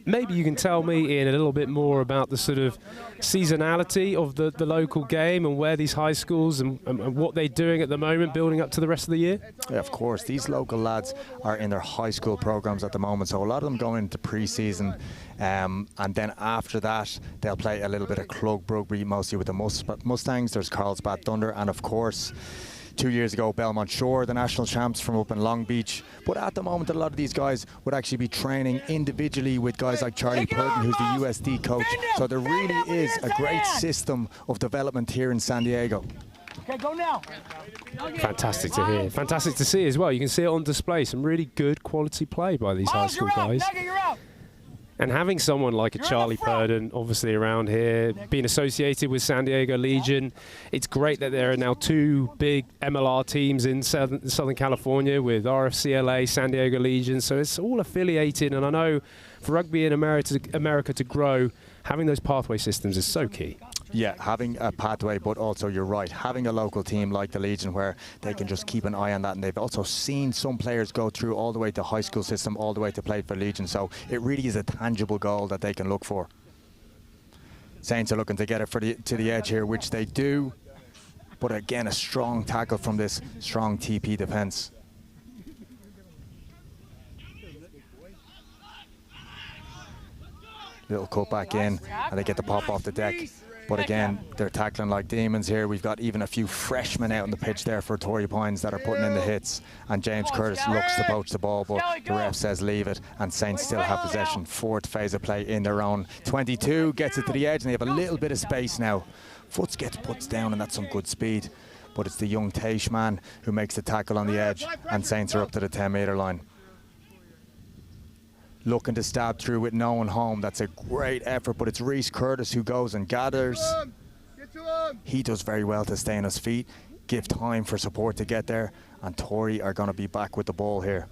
Maybe you can tell me, Ian, a little bit more about the sort of seasonality of the local game and where these high schools and what they're doing at the moment, building up to the rest of the year? Yeah, of course. These local lads are in their high school programs at the moment, so a lot of them go into pre-season, and then after that they'll play a little bit of club rugby, mostly with the Mustangs. There's Carlsbad Thunder, and of course 2 years ago, Belmont Shore, the national champs from up in Long Beach. But at the moment, a lot of these guys would actually be training individually with guys like Charlie Purden, who's the USD coach. So there really is a great system of development here in San Diego. Okay, go now. Fantastic to hear. Fantastic to see as well. You can see it on display. Some really good quality play by these high school guys. And having someone like a Charlie Purden, obviously around here, being associated with San Diego Legion, it's great that there are now two big MLR teams in Southern California with RFCLA, San Diego Legion, so it's all affiliated. And I know for rugby in America to grow, having those pathway systems is so key. Yeah, having a pathway, but also you're right, having a local team like the Legion where they can just keep an eye on that, and they've also seen some players go through all the way to high school system, all the way to play for Legion, so it really is a tangible goal that they can look for. Saints are looking to get it to the edge here, which they do, but again a strong tackle from this strong TP defence. Little cut back in, and they get the pop off the deck. But again, they're tackling like demons here. We've got even a few freshmen out on the pitch there for Torrey Pines that are putting in the hits. And James Curtis looks to poach the ball, but the ref says leave it. And Saints still have possession. Fourth phase of play in their own 22. Gets it to the edge, and they have a little bit of space now. Foots gets puts down, and that's some good speed. But it's the young Taish man who makes the tackle on the edge, and Saints are up to the 10-metre line. Looking to stab through with no one home. That's a great effort, but it's Reese Curtis who goes and gathers. He does very well to stay on his feet, give time for support to get there, and Torrey are going to be back with the ball here.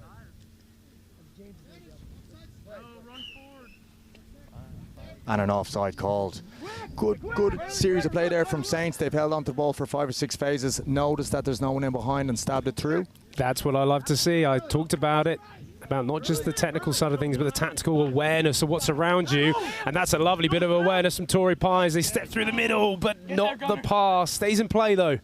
And an offside called. Good series of play there from Saints. They've held on to the ball for 5 or 6 phases. Noticed that there's no one in behind and stabbed it through. That's what I love to see. I talked about it, about not just the technical side of things, but the tactical awareness of what's around you. And that's a lovely bit of awareness from Torrey Pines. They step through the middle, but not the pass. Stays in play, though.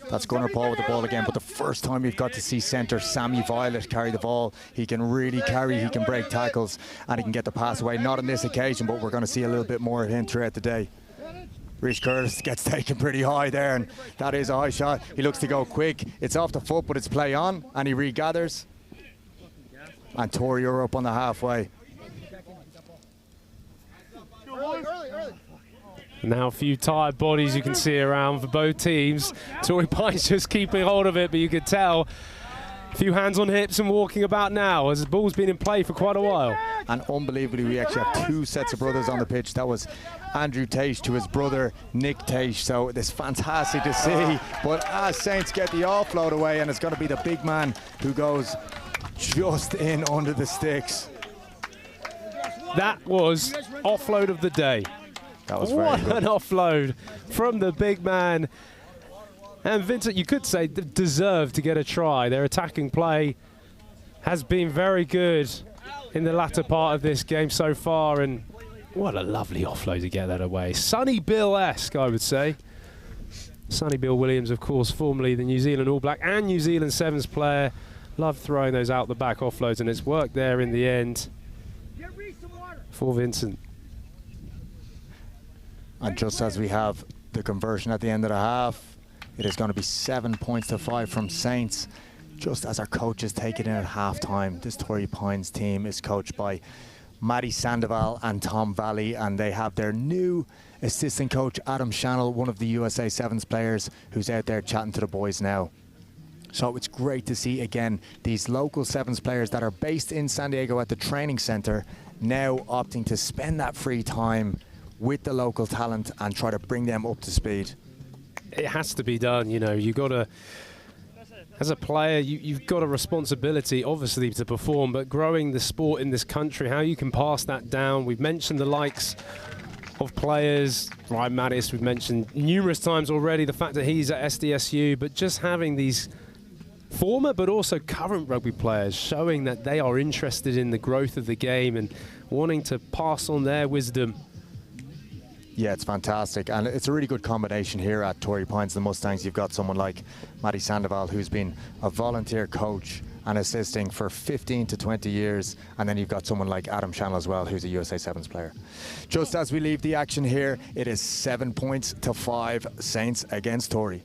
That's Gunnar Paul with the ball again, but the first time we've got to see centre Sammy Violet carry the ball. He can really carry, he can break tackles, and he can get the pass away. Not on this occasion, but we're going to see a little bit more of him throughout the day. Reese Curtis gets taken pretty high there, and that is a high shot. He looks to go quick. It's off the foot, but it's play on, and he regathers. And Torrey are up on the halfway. Now a few tired bodies you can see around for both teams. Torrey Pines just keeping hold of it, but you could tell a few hands on hips and walking about now as the ball's been in play for quite a while. And unbelievably, we actually have 2 sets of brothers on the pitch. That was Andrew Tate to his brother Nick Tate, so it's fantastic to see. But as Saints get the offload away, and it's going to be the big man who goes just in under the sticks. That was offload of the day. That was very good. What an offload from the big man. And Vincent, you could say deserve to get a try. Their attacking play has been very good in the latter part of this game so far, and what a lovely offload to get that away. Sonny Bill-esque, I would say. Sonny Bill Williams, of course, formerly the New Zealand All Black and New Zealand Sevens player. Loved throwing those out the back offloads, and it's worked there in the end for Vincent. And just as we have the conversion at the end of the half, it is going to be 7 points to 5 from Saints. Just as our coaches take it in at halftime, this Torrey Pines team is coached by Matty Sandoval and Tom Valley, and they have their new assistant coach, Adam Shannell, one of the USA Sevens players, who's out there chatting to the boys now. So it's great to see, again, these local Sevens players that are based in San Diego at the training center now opting to spend that free time with the local talent and try to bring them up to speed. It has to be done, you know. You've got to, as a player, you've got a responsibility, obviously, to perform, but growing the sport in this country, how you can pass that down. We've mentioned the likes of players, Ryan Mattis, we've mentioned numerous times already the fact that he's at SDSU, but just having these former but also current rugby players showing that they are interested in the growth of the game and wanting to pass on their wisdom. Yeah, it's fantastic, and it's a really good combination here at Torrey Pines, the Mustangs. You've got someone like Matty Sandoval, who's been a volunteer coach and assisting for 15 to 20 years, and then you've got someone like Adam Shannell as well, who's a USA Sevens player. Just as we leave the action here, it is 7 points to 5, Saints against Torrey.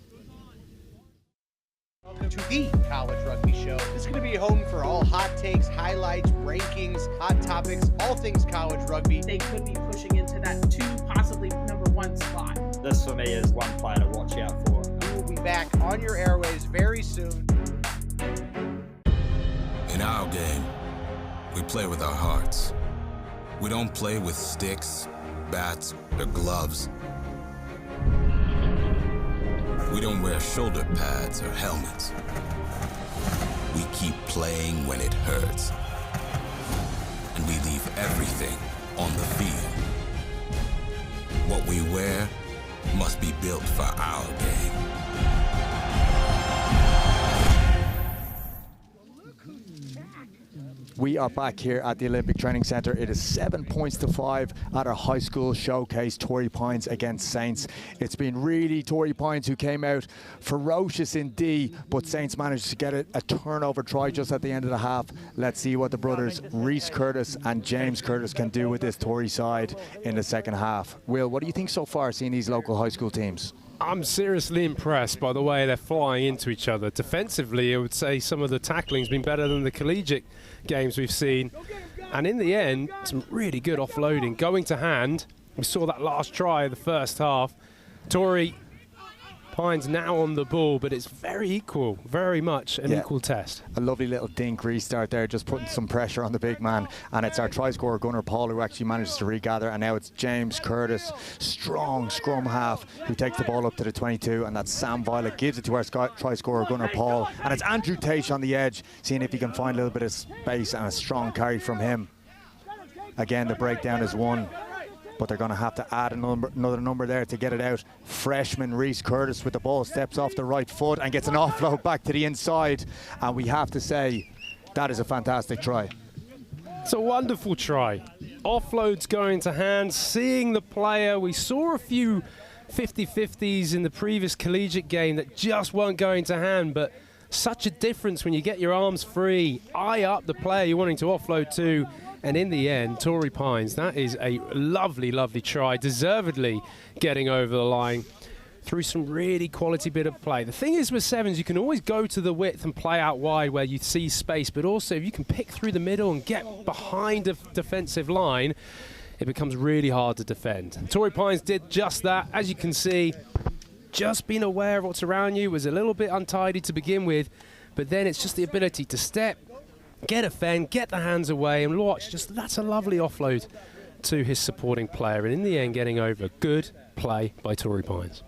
Welcome to the College Rugby Show. This is going to be home for all hot takes, highlights, rankings, hot topics, all things college rugby. They could be pushing into that 2, possibly #1 spot. This for me is one player to watch out for. We will be back on your airways very soon. In our game, we play with our hearts. We don't play with sticks, bats, or gloves. We don't wear shoulder pads or helmets. We keep playing when it hurts. And we leave everything on the field. What we wear must be built for our game. We are back here at the Olympic Training Centre. It is 7 points to 5 at our high school showcase, Torrey Pines against Saints. It's been really Torrey Pines who came out ferocious in D, but Saints managed to get a turnover try just at the end of the half. Let's see what the brothers Reese Curtis and James Curtis can do with this Torrey side in the second half. Will, what do you think so far, seeing these local high school teams? I'm seriously impressed by the way they're flying into each other. Defensively, I would say some of the tackling's been better than the collegiate games we've seen. And in the end, some really good offloading. Going to hand, we saw that last try of the first half. Torrey Pines now on the ball, but it's very equal, very much an equal test. A lovely little dink restart there, just putting some pressure on the big man. And it's our try scorer, Gunnar Paul, who actually manages to regather. And now it's James Curtis, strong scrum half, who takes the ball up to the 22. And that's Sam Violet, gives it to our try scorer, Gunnar Paul. And it's Andrew Tate on the edge, seeing if he can find a little bit of space, and a strong carry from him. Again, the breakdown is 1. But they're going to have to add another number there to get it out. Freshman Reese Curtis with the ball, steps off the right foot and gets an offload back to the inside. And we have to say, that is a fantastic try. It's a wonderful try. Offloads going to hand, seeing the player. We saw a few 50-50s in the previous collegiate game that just weren't going to hand, but such a difference when you get your arms free, eye up the player you're wanting to offload to. And in the end, Torrey Pines, that is a lovely, lovely try, deservedly getting over the line through some really quality bit of play. The thing is with sevens, you can always go to the width and play out wide where you see space, but also if you can pick through the middle and get behind a defensive line, it becomes really hard to defend. Torrey Pines did just that. As you can see, just being aware of what's around you was a little bit untidy to begin with, but then it's just the ability to step, get a fend, get the hands away, and watch. Just that's a lovely offload to his supporting player, and in the end getting over. Good play by Torrey Pines.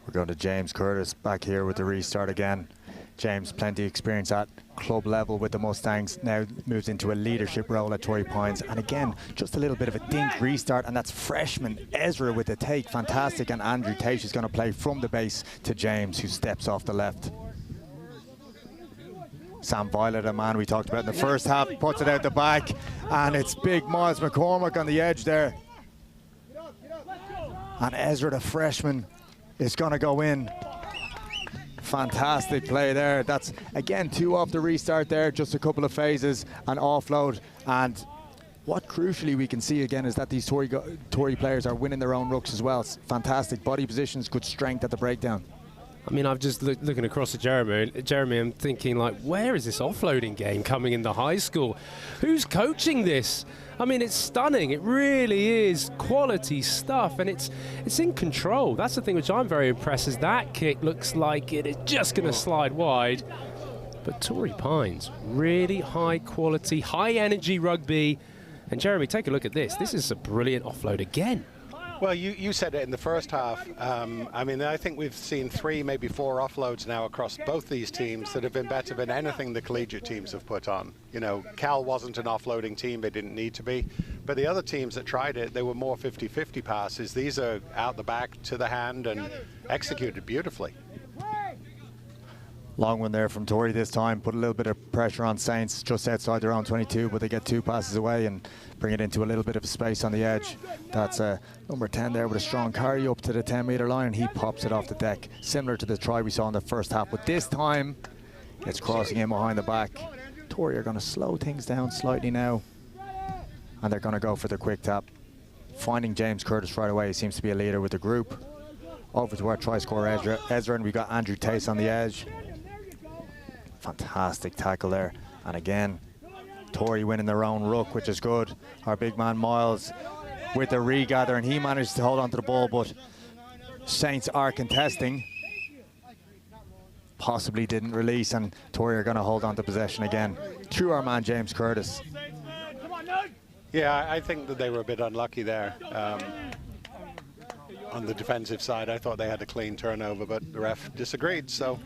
We're going to James Curtis back here with the restart again. James, plenty of experience at club level with the Mustangs, now moves into a leadership role at Torrey Pines. And again, just a little bit of a dink restart, and that's freshman Ezra with the take. Fantastic. And Andrew Tate is going to play from the base to James, who steps off the left. Sam Violet, a man we talked about in the first half, puts it out the back, and it's big Miles McCormick on the edge there. And Ezra, the freshman, is going to go in. Fantastic play there. That's, again, 2 off the restart there, just a couple of phases, and offload. And what crucially we can see again is that these Torrey players are winning their own rucks as well. It's fantastic body positions, good strength at the breakdown. I mean, I've just looking across at Jeremy, I'm thinking, like, where is this offloading game coming in the high school? Who's coaching this? I mean, it's stunning. It really is quality stuff, and it's in control. That's the thing which I'm very impressed, is that kick looks like it is just going to slide wide. But Torrey Pines, really high quality, high energy rugby. And Jeremy, take a look at this. This is a brilliant offload again. Well, you said it in the first half. I mean, I think we've seen 3, maybe 4 offloads now across both these teams that have been better than anything the collegiate teams have put on. You know, Cal wasn't an offloading team. They didn't need to be. But the other teams that tried it, they were more 50-50 passes. These are out the back to the hand and executed beautifully. Long one there from Torrey this time, put a little bit of pressure on Saints just outside their own 22, but they get 2 passes away and bring it into a little bit of space on the edge. That's number 10 there with a strong carry up to the 10-metre line, and he pops it off the deck, similar to the try we saw in the first half, but this time it's crossing in behind the back. Torrey are going to slow things down slightly now, and they're going to go for the quick tap. Finding James Curtis right away, he seems to be a leader with the group. Over to our try scorer Ezra, and we've got Andrew Tate on the edge. Fantastic tackle there, and again Torrey winning their own ruck, which is good. Our big man Miles with the regather, and he managed to hold on to the ball, but Saints are contesting, possibly didn't release, and Torrey are going to hold on to possession again through our man James Curtis. Yeah, I think that they were a bit unlucky there. On the defensive side, I thought they had a clean turnover, but the ref disagreed, so.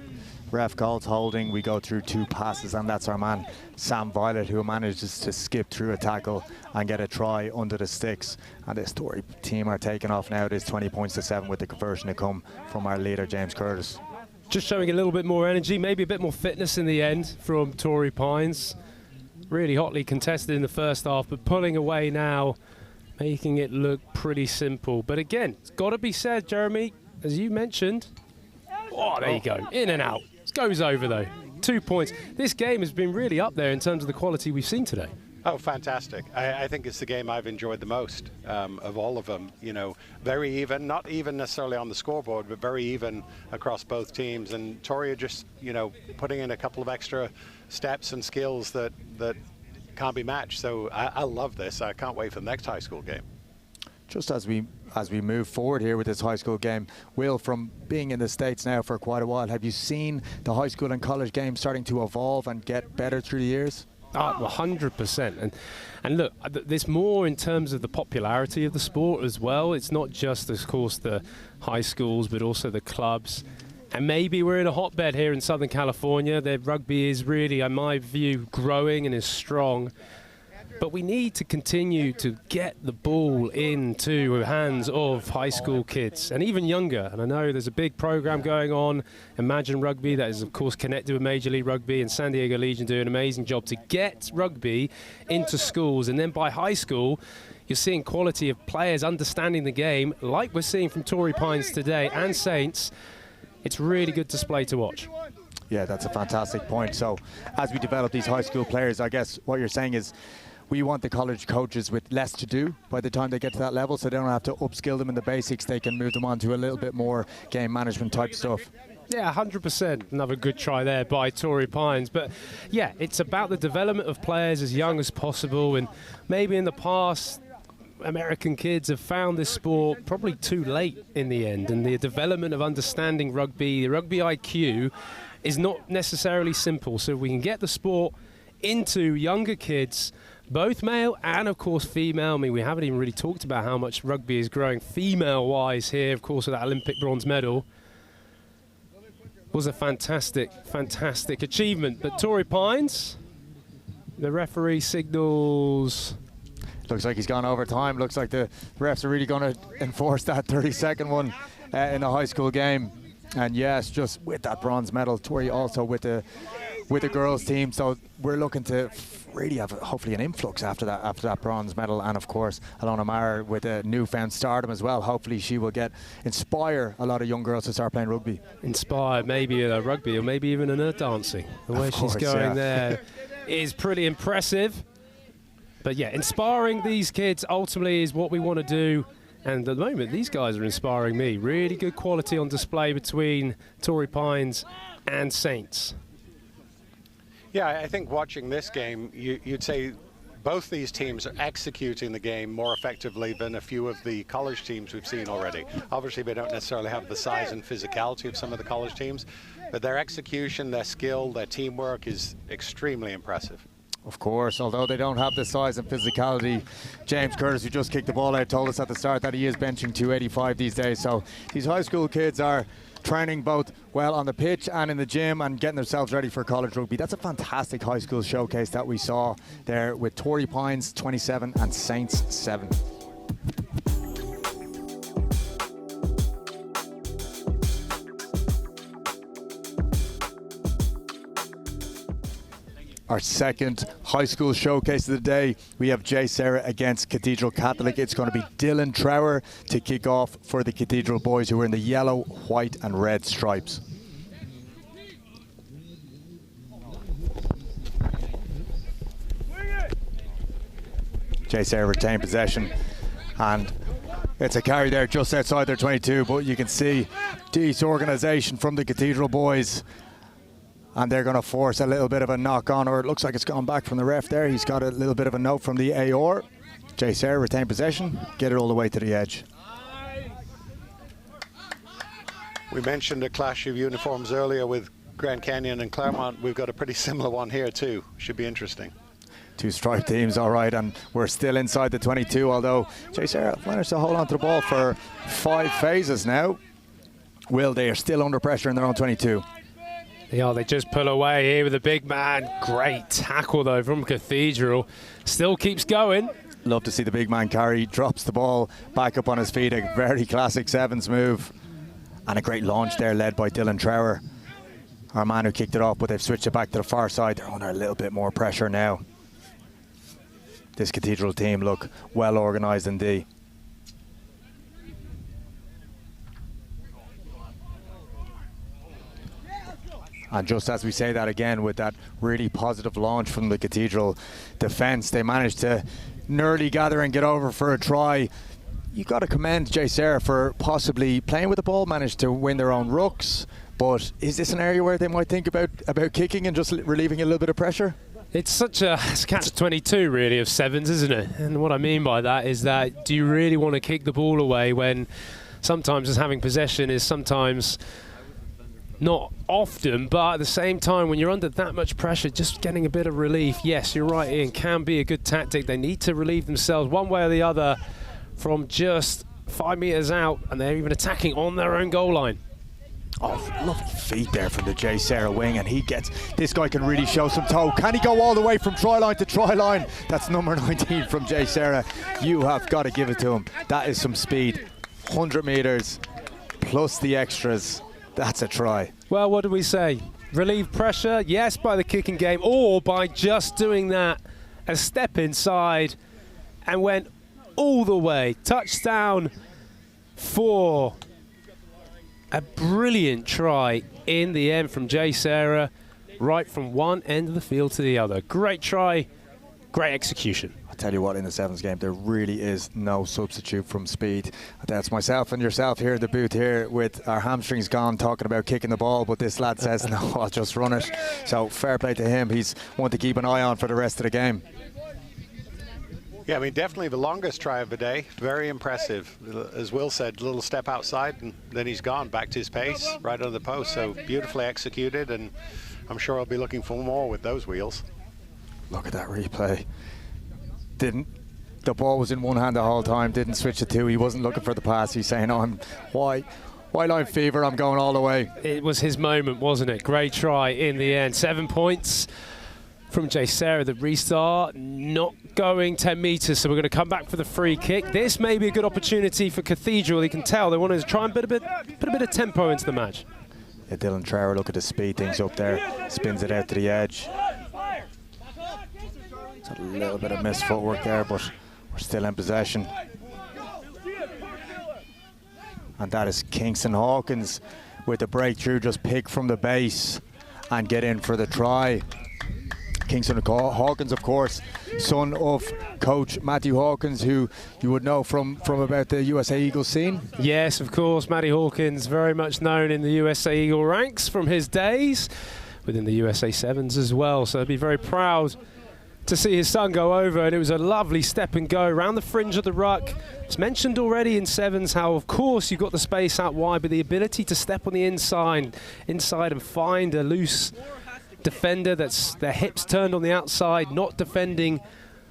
Ref calls holding. We go through 2 passes, and that's our man Sam Violet, who manages to skip through a tackle and get a try under the sticks. And this Torrey team are taking off now. It is 20 points to 7 with the conversion to come from our leader James Curtis. Just showing a little bit more energy, maybe a bit more fitness in the end from Torrey Pines. Really hotly contested in the first half, but pulling away now, making it look pretty simple. But again, it's got to be said, Jeremy, as you mentioned. Oh, there you go, in and out. It goes over though. 2 points. This game has been really up there in terms of the quality we've seen today. Oh, fantastic. I think it's the game I've enjoyed the most of all of them. You know, very even, not even necessarily on the scoreboard, but very even across both teams. And Torrey are just, you know, putting in a couple of extra steps and skills that can't be matched. So I love this. I can't wait for the next high school game. Just as we move forward here with this high school game, Will, from being in the States now for quite a while, have you seen the high school and college game starting to evolve and get better through the years? Oh, 100%. And look, there's more in terms of the popularity of the sport as well. It's not just, of course, the high schools, but also the clubs. And maybe we're in a hotbed here in Southern California. The rugby is really, in my view, growing and is strong. But we need to continue to get the ball into the hands of high school kids and even younger. And I know there's a big program going on, Imagine Rugby, that is, of course, connected with Major League Rugby, and San Diego Legion do an amazing job to get rugby into schools. And then by high school, you're seeing quality of players understanding the game, like we're seeing from Torrey Pines today and Saints. It's really good display to watch. Yeah, that's a fantastic point. So as we develop these high school players, I guess what you're saying is we want the college coaches with less to do by the time they get to that level, so they don't have to upskill them in the basics. They can move them on to a little bit more game management type stuff. Yeah, 100%. Another good try there by Torrey Pines. But yeah, it's about the development of players as young as possible. And maybe in the past, American kids have found this sport probably too late in the end. And the development of understanding rugby, the rugby IQ, is not necessarily simple. So if we can get the sport into younger kids, both male and, of course, female. I mean, we haven't even really talked about how much rugby is growing female-wise here, of course, with that Olympic bronze medal. was a fantastic, fantastic achievement. But Torrey Pines, the referee signals. Looks like he's gone over time. Looks like the refs are really going to enforce that 30-second one in a high school game. And yes, just with that bronze medal, Torrey also with the girls team. So we're looking to really have hopefully an influx after that bronze medal. And of course, Alona Maher with a newfound stardom as well. Hopefully she will inspire a lot of young girls to start playing rugby. Inspire maybe in a rugby or maybe even in her dancing. The way she's going there is pretty impressive. But yeah, inspiring these kids ultimately is what we want to do. And at the moment, these guys are inspiring me. Really good quality on display between Torrey Pines and Saints. Yeah, I think watching this game, you'd say both these teams are executing the game more effectively than a few of the college teams we've seen already. Obviously, they don't necessarily have the size and physicality of some of the college teams, but their execution, their skill, their teamwork is extremely impressive. Of course, although they don't have the size and physicality, James Curtis, who just kicked the ball out, told us at the start that he is benching 285 these days. So these high school kids are training both well on the pitch and in the gym and getting themselves ready for college rugby. That's a fantastic high school showcase that we saw there with Torrey Pines 27 and Saints 7. Our second high school showcase of the day, we have JSerra against Cathedral Catholic. It's going to be Dylan Trower to kick off for the Cathedral boys, who are in the yellow, white and red stripes. JSerra retain possession, and it's a carry there just outside their 22, but you can see disorganisation from the Cathedral boys. And they're going to force a little bit of a knock on, or it looks like it's gone back from the ref there. He's got a little bit of a note from the AR. JSerra retain possession, get it all the way to the edge. We mentioned a clash of uniforms earlier with Grand Canyon and Claremont. We've got a pretty similar one here too. Should be interesting. Two stripe teams, all right, and we're still inside the 22, although JSerra managed to hold on to the ball for 5 phases now. They are still under pressure in their own 22. Yeah, they just pull away here with a big man. Great tackle, though, from Cathedral. Still keeps going. Love to see the big man carry. Drops the ball back up on his feet. A very classic sevens move. And a great launch there led by Dylan Trower, our man who kicked it off, but they've switched it back to the far side. They're under a little bit more pressure now. This Cathedral team look well organised indeed. And just as we say that again, with that really positive launch from the Cathedral defence, they managed to nearly gather and get over for a try. You've got to commend JSerra for possibly playing with the ball, managed to win their own rucks. But is this an area where they might think about kicking and just relieving a little bit of pressure? It's such a catch-22 really of sevens, isn't it? And what I mean by that is that do you really want to kick the ball away when sometimes just having possession is sometimes not often, but at the same time, when you're under that much pressure, just getting a bit of relief, yes, you're right, Ian, can be a good tactic. They need to relieve themselves one way or the other from just 5 metres out, and they're even attacking on their own goal line. Oh, lovely feet there from the JSerra wing, and this guy can really show some toe. Can he go all the way from try line to try line? That's number 19 from JSerra. You have got to give it to him. That is some speed. 100 metres plus the extras. That's a try. Well, what do we say? Relieve pressure, yes, by the kicking game, or by just doing that, a step inside and went all the way. Touchdown for a brilliant try in the end from JSerra, right from one end of the field to the other. Great try, great execution. I tell you what, in the sevens game, there really is no substitute from speed. That's myself and yourself here at the booth here with our hamstrings gone talking about kicking the ball, but this lad says, no, I'll just run it. So fair play to him. He's one to keep an eye on for the rest of the game. Yeah, I mean, definitely the longest try of the day. Very impressive. As Will said, little step outside, and then he's gone back to his pace, right on the post. So beautifully executed, and I'm sure I'll be looking for more with those wheels. Look at that replay. The ball was in one hand the whole time, didn't switch to two. He wasn't looking for the pass. He's saying, oh, why White line fever, I'm going all the way. It was his moment, wasn't it? Great try in the end. 7 points from JSerra. The restart not going 10 metres, so we're going to come back for the free kick. This may be a good opportunity for Cathedral. You can tell they wanted to try and put a bit of tempo into the match. Yeah, Dylan Trower, look at the speed things up there. Spins it out to the edge. It's a little bit of missed footwork there, but we're still in possession. And that is Kingston Hawkins with the breakthrough, just pick from the base and get in for the try. Kingston Hawkins, of course, son of coach Matthew Hawkins, who you would know from about the USA Eagles scene. Yes, of course, Matty Hawkins, very much known in the USA Eagle ranks from his days within the USA Sevens as well. So he'd be very proud to see his son go over, and it was a lovely step and go around the fringe of the ruck. It's mentioned already in Sevens how, of course, you've got the space out wide, but the ability to step on the inside and find a loose defender that's their hips turned on the outside, not defending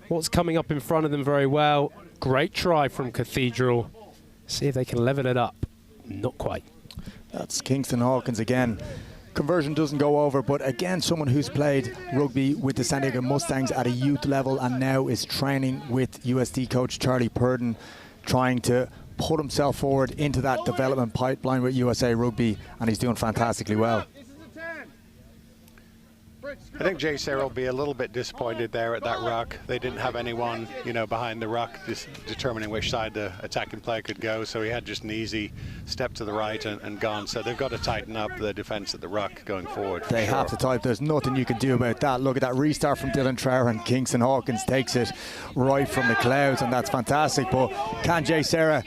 what's coming up in front of them very well. Great try from Cathedral. See if they can level it up. Not quite. That's Kingston Hawkins again. Conversion doesn't go over, but again, someone who's played rugby with the San Diego Mustangs at a youth level and now is training with USD coach Charlie Purdon, trying to put himself forward into that development pipeline with USA Rugby, and he's doing fantastically well. I think JSerra will be a little bit disappointed there at that ruck. They didn't have anyone, behind the ruck just determining which side the attacking player could go, so he had just an easy step to the right and gone. So they've got to tighten up the defence at the ruck going forward. They have to tighten. There's nothing you can do about that. Look at that restart from Dylan Trower, and Kingston Hawkins takes it right from the clouds, and that's fantastic. But can JSerra?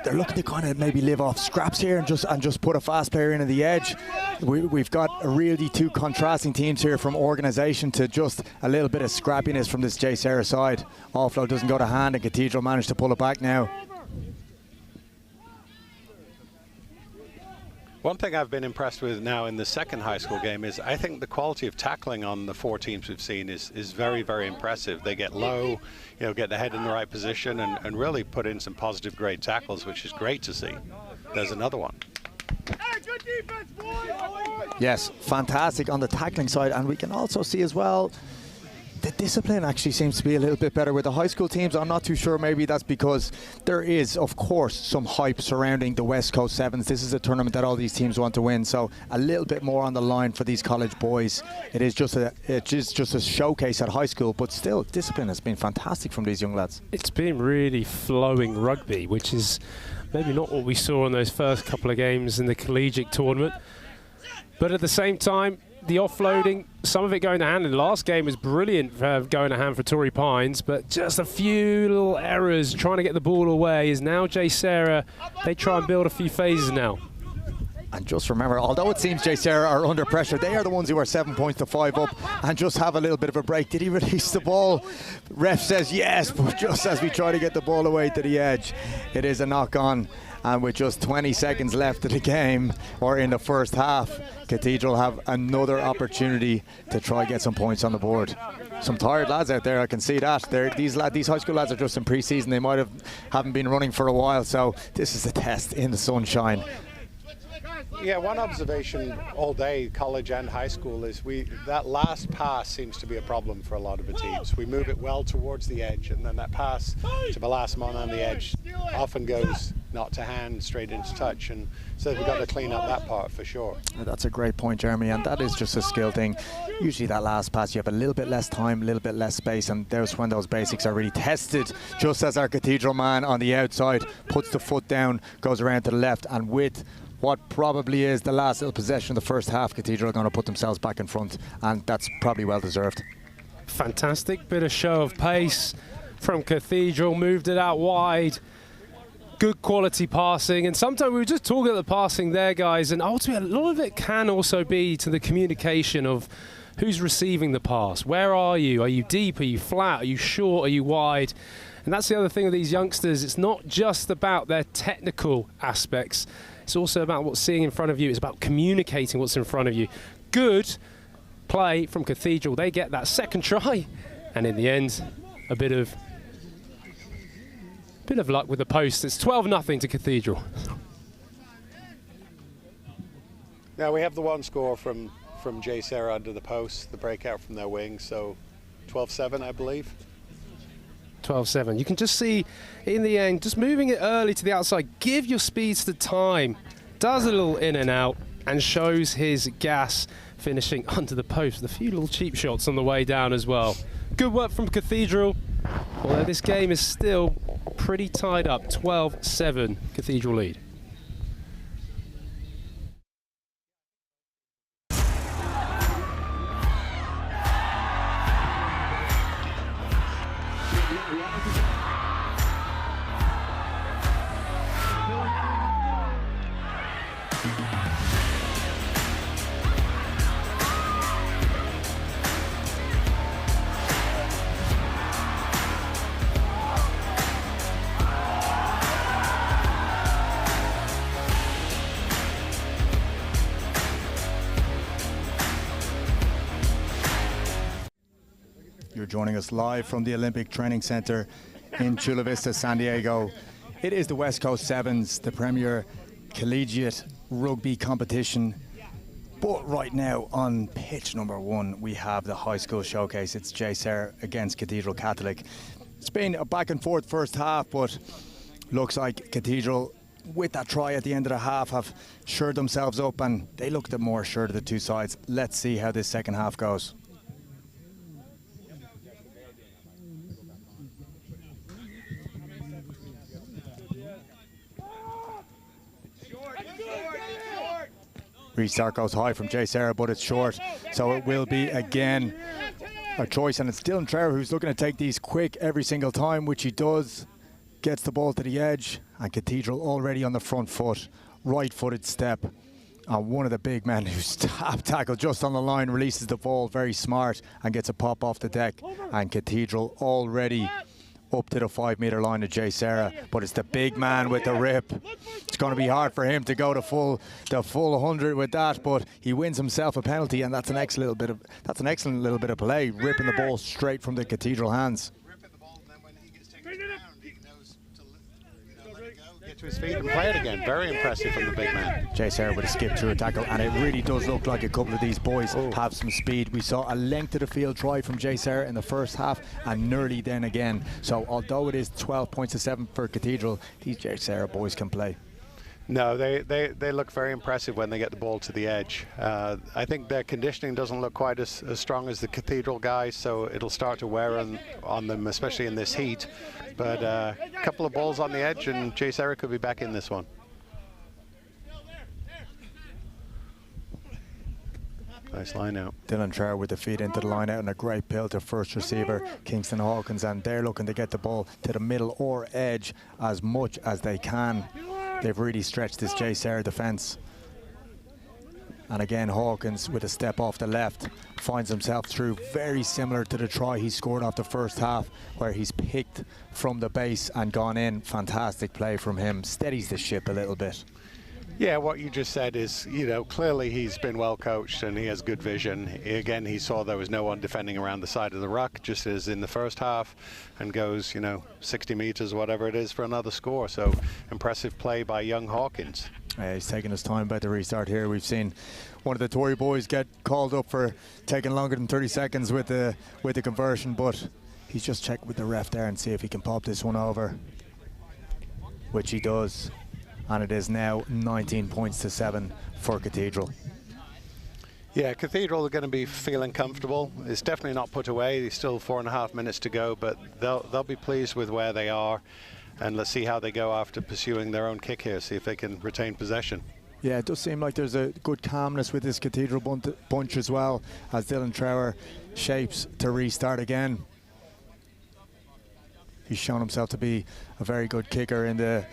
They're looking to kind of maybe live off scraps here and just put a fast player in at the edge. We've got really two contrasting teams here, from organisation to just a little bit of scrappiness from this JSerra side. Offload doesn't go to hand, and Cathedral managed to pull it back now. One thing I've been impressed with now in the second high school game is I think the quality of tackling on the 4 teams we've seen is very, very impressive. They get low, get the head in the right position and really put in some positive grade tackles, which is great to see. There's another one. Hey, good defense, boys! Yes, fantastic on the tackling side, and we can also see as well the discipline actually seems to be a little bit better with the high school teams. I'm not too sure, maybe that's because there is, of course, some hype surrounding the West Coast Sevens. This is a tournament that all these teams want to win, so a little bit more on the line for these college boys. It is just a showcase at high school, but still, discipline has been fantastic from these young lads. It's been really flowing rugby, which is maybe not what we saw in those first couple of games in the collegiate tournament, but at the same time, the offloading, some of it going to hand. In the last game was brilliant going to hand for Torrey Pines, but just a few little errors trying to get the ball away. Is now JSerra, they try and build a few phases now. And just remember, although it seems JSerra are under pressure, they are the ones who are 7 points to 5 up and just have a little bit of a break. Did he release the ball? Ref says yes, but just as we try to get the ball away to the edge, it is a knock on. And with just 20 seconds left of the game, or in the first half, Cathedral have another opportunity to try and get some points on the board. Some tired lads out there, I can see that. These high school lads are just in pre-season. They haven't been running for a while, so this is a test in the sunshine. Yeah, one observation all day, college and high school, is that last pass seems to be a problem for a lot of the teams. We move it well towards the edge, and then that pass to the last man on the edge often goes not to hand, straight into touch, and so we've got to clean up that part for sure. That's a great point, Jeremy, and that is just a skill thing. Usually that last pass, you have a little bit less time, a little bit less space, and there's when those basics are really tested, just as our Cathedral man on the outside puts the foot down, goes around to the left, and with what probably is the last little possession of the first half, Cathedral are going to put themselves back in front, and that's probably well deserved. Fantastic bit of show of pace from Cathedral, moved it out wide. Good quality passing, and sometimes we were just talking about the passing there, guys, and ultimately a lot of it can also be to the communication of who's receiving the pass. Where are you? Are you deep? Are you flat? Are you short? Are you wide? And that's the other thing with these youngsters. It's not just about their technical aspects. It's also about what's seeing in front of you. It's about communicating what's in front of you. Good play from Cathedral. They get that second try, and in the end, a bit of luck with the post. It's 12-0 to Cathedral. Now we have the one score from JSerra under the post, the breakout from their wing, so 12-7, I believe. 12-7. You can just see in the end, just moving it early to the outside, give your speedster time, does a little in and out, and shows his gas, finishing under the post with a few little cheap shots on the way down as well. Good work from Cathedral, although this game is still pretty tied up. 12-7 Cathedral lead. You're joining us live from the Olympic Training Center in Chula Vista, San Diego. It is the West Coast Sevens, the premier collegiate rugby competition. But right now on pitch number 1, we have the high school showcase. It's JSerra against Cathedral Catholic. It's been a back and forth first half, but looks like Cathedral, with that try at the end of the half, have shored themselves up, and they look the more assured of the two sides. Let's see how this second half goes. Restart goes high from JSerra, but it's short, so it will be again a choice, and it's Dylan Trower who's looking to take these quick every single time, which he does. Gets the ball to the edge, and Cathedral already on the front foot, right-footed step, and one of the big men who's tackled just on the line releases the ball, very smart, and gets a pop off the deck, and Cathedral already up to the 5-metre line of JSerra, but it's the big man with the rip. It's going to be hard for him to go the full 100 with that, but he wins himself a penalty, and that's an excellent little bit of play, ripping the ball straight from the Cathedral hands. Get to his feet and play it again. Very impressive from the big man. JSerra with a skip through a tackle, and it really does look like a couple of these boys have some speed. We saw a length of the field try from JSerra in the first half, and nearly then again. So although it is 12 points to 7 for Cathedral, these JSerra boys can play. No, they look very impressive when they get the ball to the edge. I think their conditioning doesn't look quite as strong as the Cathedral guys, so it'll start to wear on them, especially in this heat. But a couple of balls on the edge, and JSerra could be back in this one. Nice line out. Dylan Trower with the feed into the line out, and a great pill to first receiver Kingston Hawkins, and they're looking to get the ball to the middle or edge as much as they can. They've really stretched this JSerra defence. And again, Hawkins with a step off the left finds himself through, very similar to the try he scored off the first half, where he's picked from the base and gone in. Fantastic play from him. Steadies the ship a little bit. Yeah, what you just said is, clearly he's been well coached and he has good vision. Again, he saw there was no one defending around the side of the ruck, just as in the first half, and goes, 60 meters, whatever it is, for another score. So impressive play by young Hawkins. He's taking his time about the restart here. We've seen one of the Torrey boys get called up for taking longer than 30 seconds with the conversion, but he's just checked with the ref there and see if he can pop this one over, which he does. And it is now 19 points to 7 for Cathedral. Yeah, Cathedral are going to be feeling comfortable. It's definitely not put away. There's still 4.5 minutes to go, but they'll be pleased with where they are. And let's see how they go after pursuing their own kick here, see if they can retain possession. Yeah, it does seem like there's a good calmness with this Cathedral bunch as well, as Dylan Trower shapes to restart again. He's shown himself to be a very good kicker in the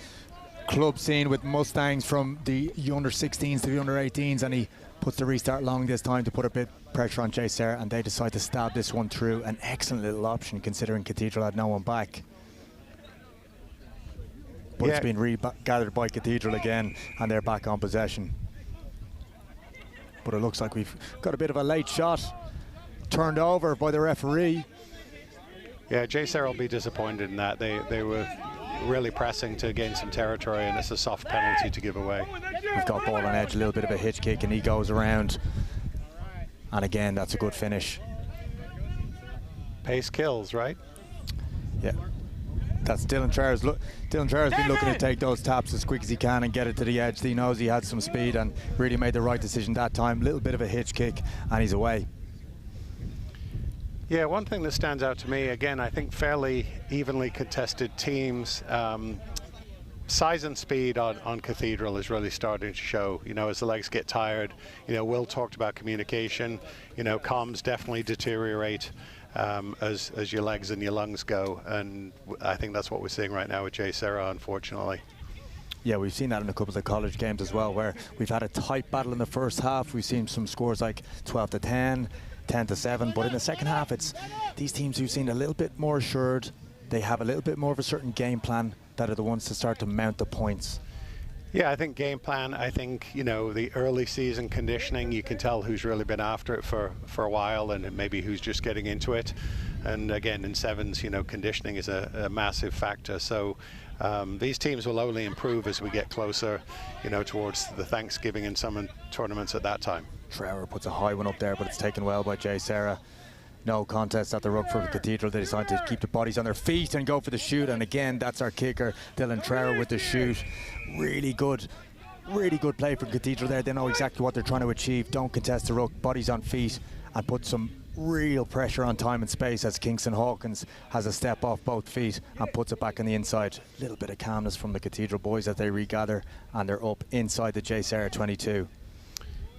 club scene with Mustangs, from the under 16s to the under 18s, and he puts the restart long this time to put a bit pressure on JSerra, and they decide to stab this one through. An excellent little option considering Cathedral had no one back. But it's been regathered by Cathedral again, and they're back on possession. But it looks like we've got a bit of a late shot turned over by the referee. Yeah, JSerra will be disappointed in that. They were really pressing to gain some territory, and it's a soft penalty to give away. We've got ball on edge, a little bit of a hitch kick, and he goes around. And again, that's a good finish. Pace kills, right? Yeah. That's Dylan Trerer's. Dylan Trerer's been looking to take those taps as quick as he can and get it to the edge. He knows he had some speed and really made the right decision that time. Little bit of a hitch kick, and he's away. Yeah, one thing that stands out to me, again, I think fairly evenly contested teams. Size and speed on Cathedral is really starting to show, you know, as the legs get tired. You know, Will talked about communication. You know, comms definitely deteriorate as your legs and your lungs go, and I think that's what we're seeing right now with JSerra, unfortunately. Yeah, we've seen that in a couple of college games as well, where we've had a tight battle in the first half. We've seen some scores like 12-10, 10-7, but in the second half, it's these teams who've seen a little bit more assured. They have a little bit more of a certain game plan that are the ones to start to mount the points. Yeah, I think game plan, I think, you know, the early season conditioning, you can tell who's really been after it for a while and maybe who's just getting into it. And again, in sevens, you know, conditioning is a massive factor. So these teams will only improve as we get closer, you know, towards the Thanksgiving and summer tournaments at that time. Trevor puts a high one up there, but it's taken well by JSerra. No contest at the ruck for Cathedral. They decide to keep the bodies on their feet and go for the shoot. And again, that's our kicker, Dylan Trerrer, with the shoot. Really good play for Cathedral there. They know exactly what they're trying to achieve. Don't contest the ruck, bodies on feet, and put some real pressure on time and space as Kingston Hawkins has a step off both feet and puts it back on the inside. A little bit of calmness from the Cathedral boys as they regather, and they're up inside the JSerra 22.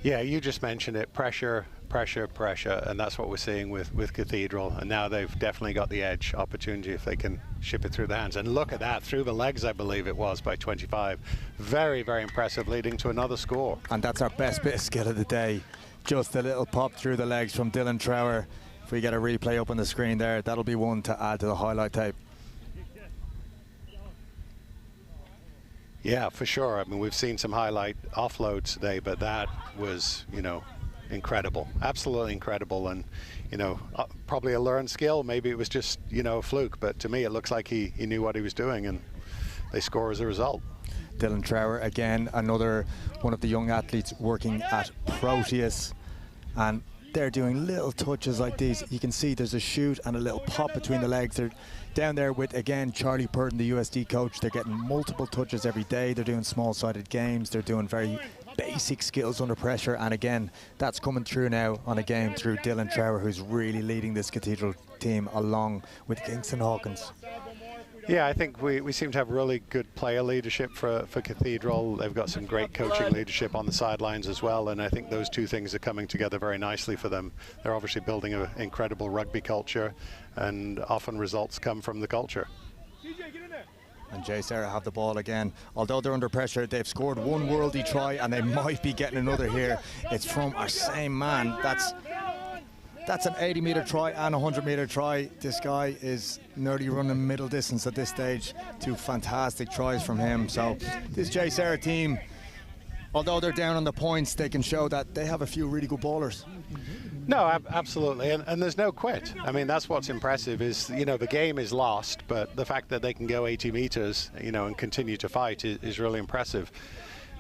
Yeah, you just mentioned it, pressure, and that's what we're seeing with Cathedral. And now they've definitely got the edge opportunity if they can ship it through the hands. And look at that, through the legs, I believe it was, by 25. Very, very impressive, leading to another score. And that's our best bit of skill of the day. Just a little pop through the legs from Dylan Trerrer. If we get a replay up on the screen there, that'll be one to add to the highlight tape. Yeah, for sure. I mean, we've seen some highlight offloads today, but that was, you know, incredible, absolutely incredible. And, you know, probably a learned skill. Maybe it was just, you know, a fluke, but to me it looks like he knew what he was doing, and they score as a result. Dylan Trerrer, again, another one of the young athletes working at Proteus, and they're doing little touches like these. You can see there's a shoot and a little pop between the legs. They're down there with, again, Charlie Purton, the USD coach. They're getting multiple touches every day. They're doing small-sided games. They're doing very basic skills under pressure, and again, that's coming through now on a game through Dylan Trerrer, who's really leading this Cathedral team along with Kingston Hawkins. Yeah, I think we seem to have really good player leadership for Cathedral. They've got some great coaching leadership on the sidelines as well, and I think those two things are coming together very nicely for them. They're obviously building an incredible rugby culture, and often results come from the culture. And JSerra have the ball again. Although they're under pressure, they've scored one worldie try, and they might be getting another here. It's from our same man. That's an 80-metre try and a 100-metre try. This guy is nearly running middle distance at this stage. Two fantastic tries from him. So this JSerra team, although they're down on the points, they can show that they have a few really good ballers. No, absolutely, and there's no quit. I mean, that's what's impressive is, you know, the game is lost, but the fact that they can go 80 meters, you know, and continue to fight is really impressive.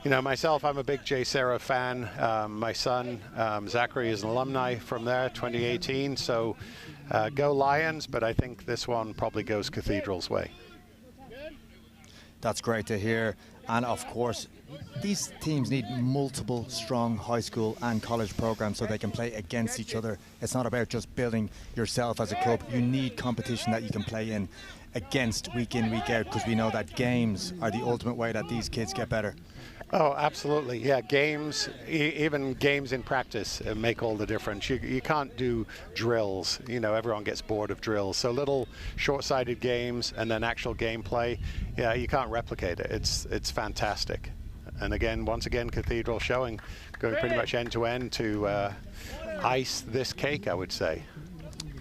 You know, myself, I'm a big JSerra fan. My son, Zachary, is an alumni from there, 2018, so go Lions, but I think this one probably goes Cathedral's way. That's great to hear. And of course, these teams need multiple strong high school and college programs so they can play against each other. It's not about just building yourself as a club. You need competition that you can play in against week in, week out, because we know that games are the ultimate way that these kids get better. Oh, absolutely. Yeah, games, even games in practice make all the difference. You can't do drills. You know, everyone gets bored of drills. So little short-sighted games and then actual gameplay, yeah, you can't replicate it. It's fantastic. And again, once again, Cathedral showing, going pretty much end-to-end to ice this cake, I would say.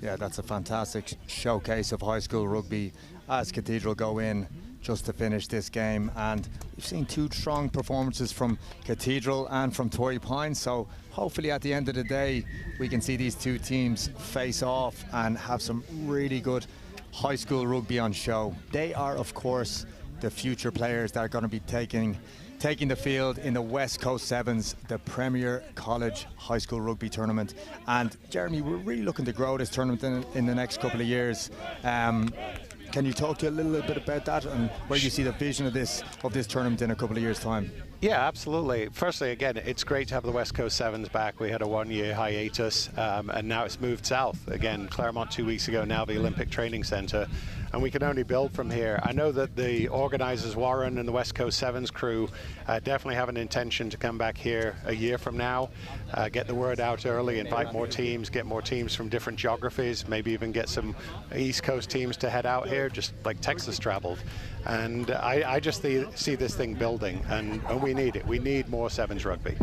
Yeah, that's a fantastic showcase of high school rugby as Cathedral go in just to finish this game, and we've seen two strong performances from Cathedral and from Torrey Pines, so hopefully at the end of the day we can see these two teams face off and have some really good high school rugby on show. They are, of course, the future players that are going to be taking the field in the West Coast Sevens, the premier college high school rugby tournament. And Jeremy, we're really looking to grow this tournament in the next couple of years. Can you talk to a little bit about that and where you see the vision of this tournament in a couple of years' time? Yeah, absolutely. Firstly, again, it's great to have the West Coast Sevens back. We had a one-year hiatus, and now it's moved south. Again, Claremont 2 weeks ago, now the Olympic Training Center, and we can only build from here. I know that the organizers, Warren and the West Coast Sevens crew, definitely have an intention to come back here a year from now, get the word out early, invite more teams, get more teams from different geographies, maybe even get some East Coast teams to head out here, just like Texas traveled. And I just see this thing building, and we need it. We need more Sevens rugby.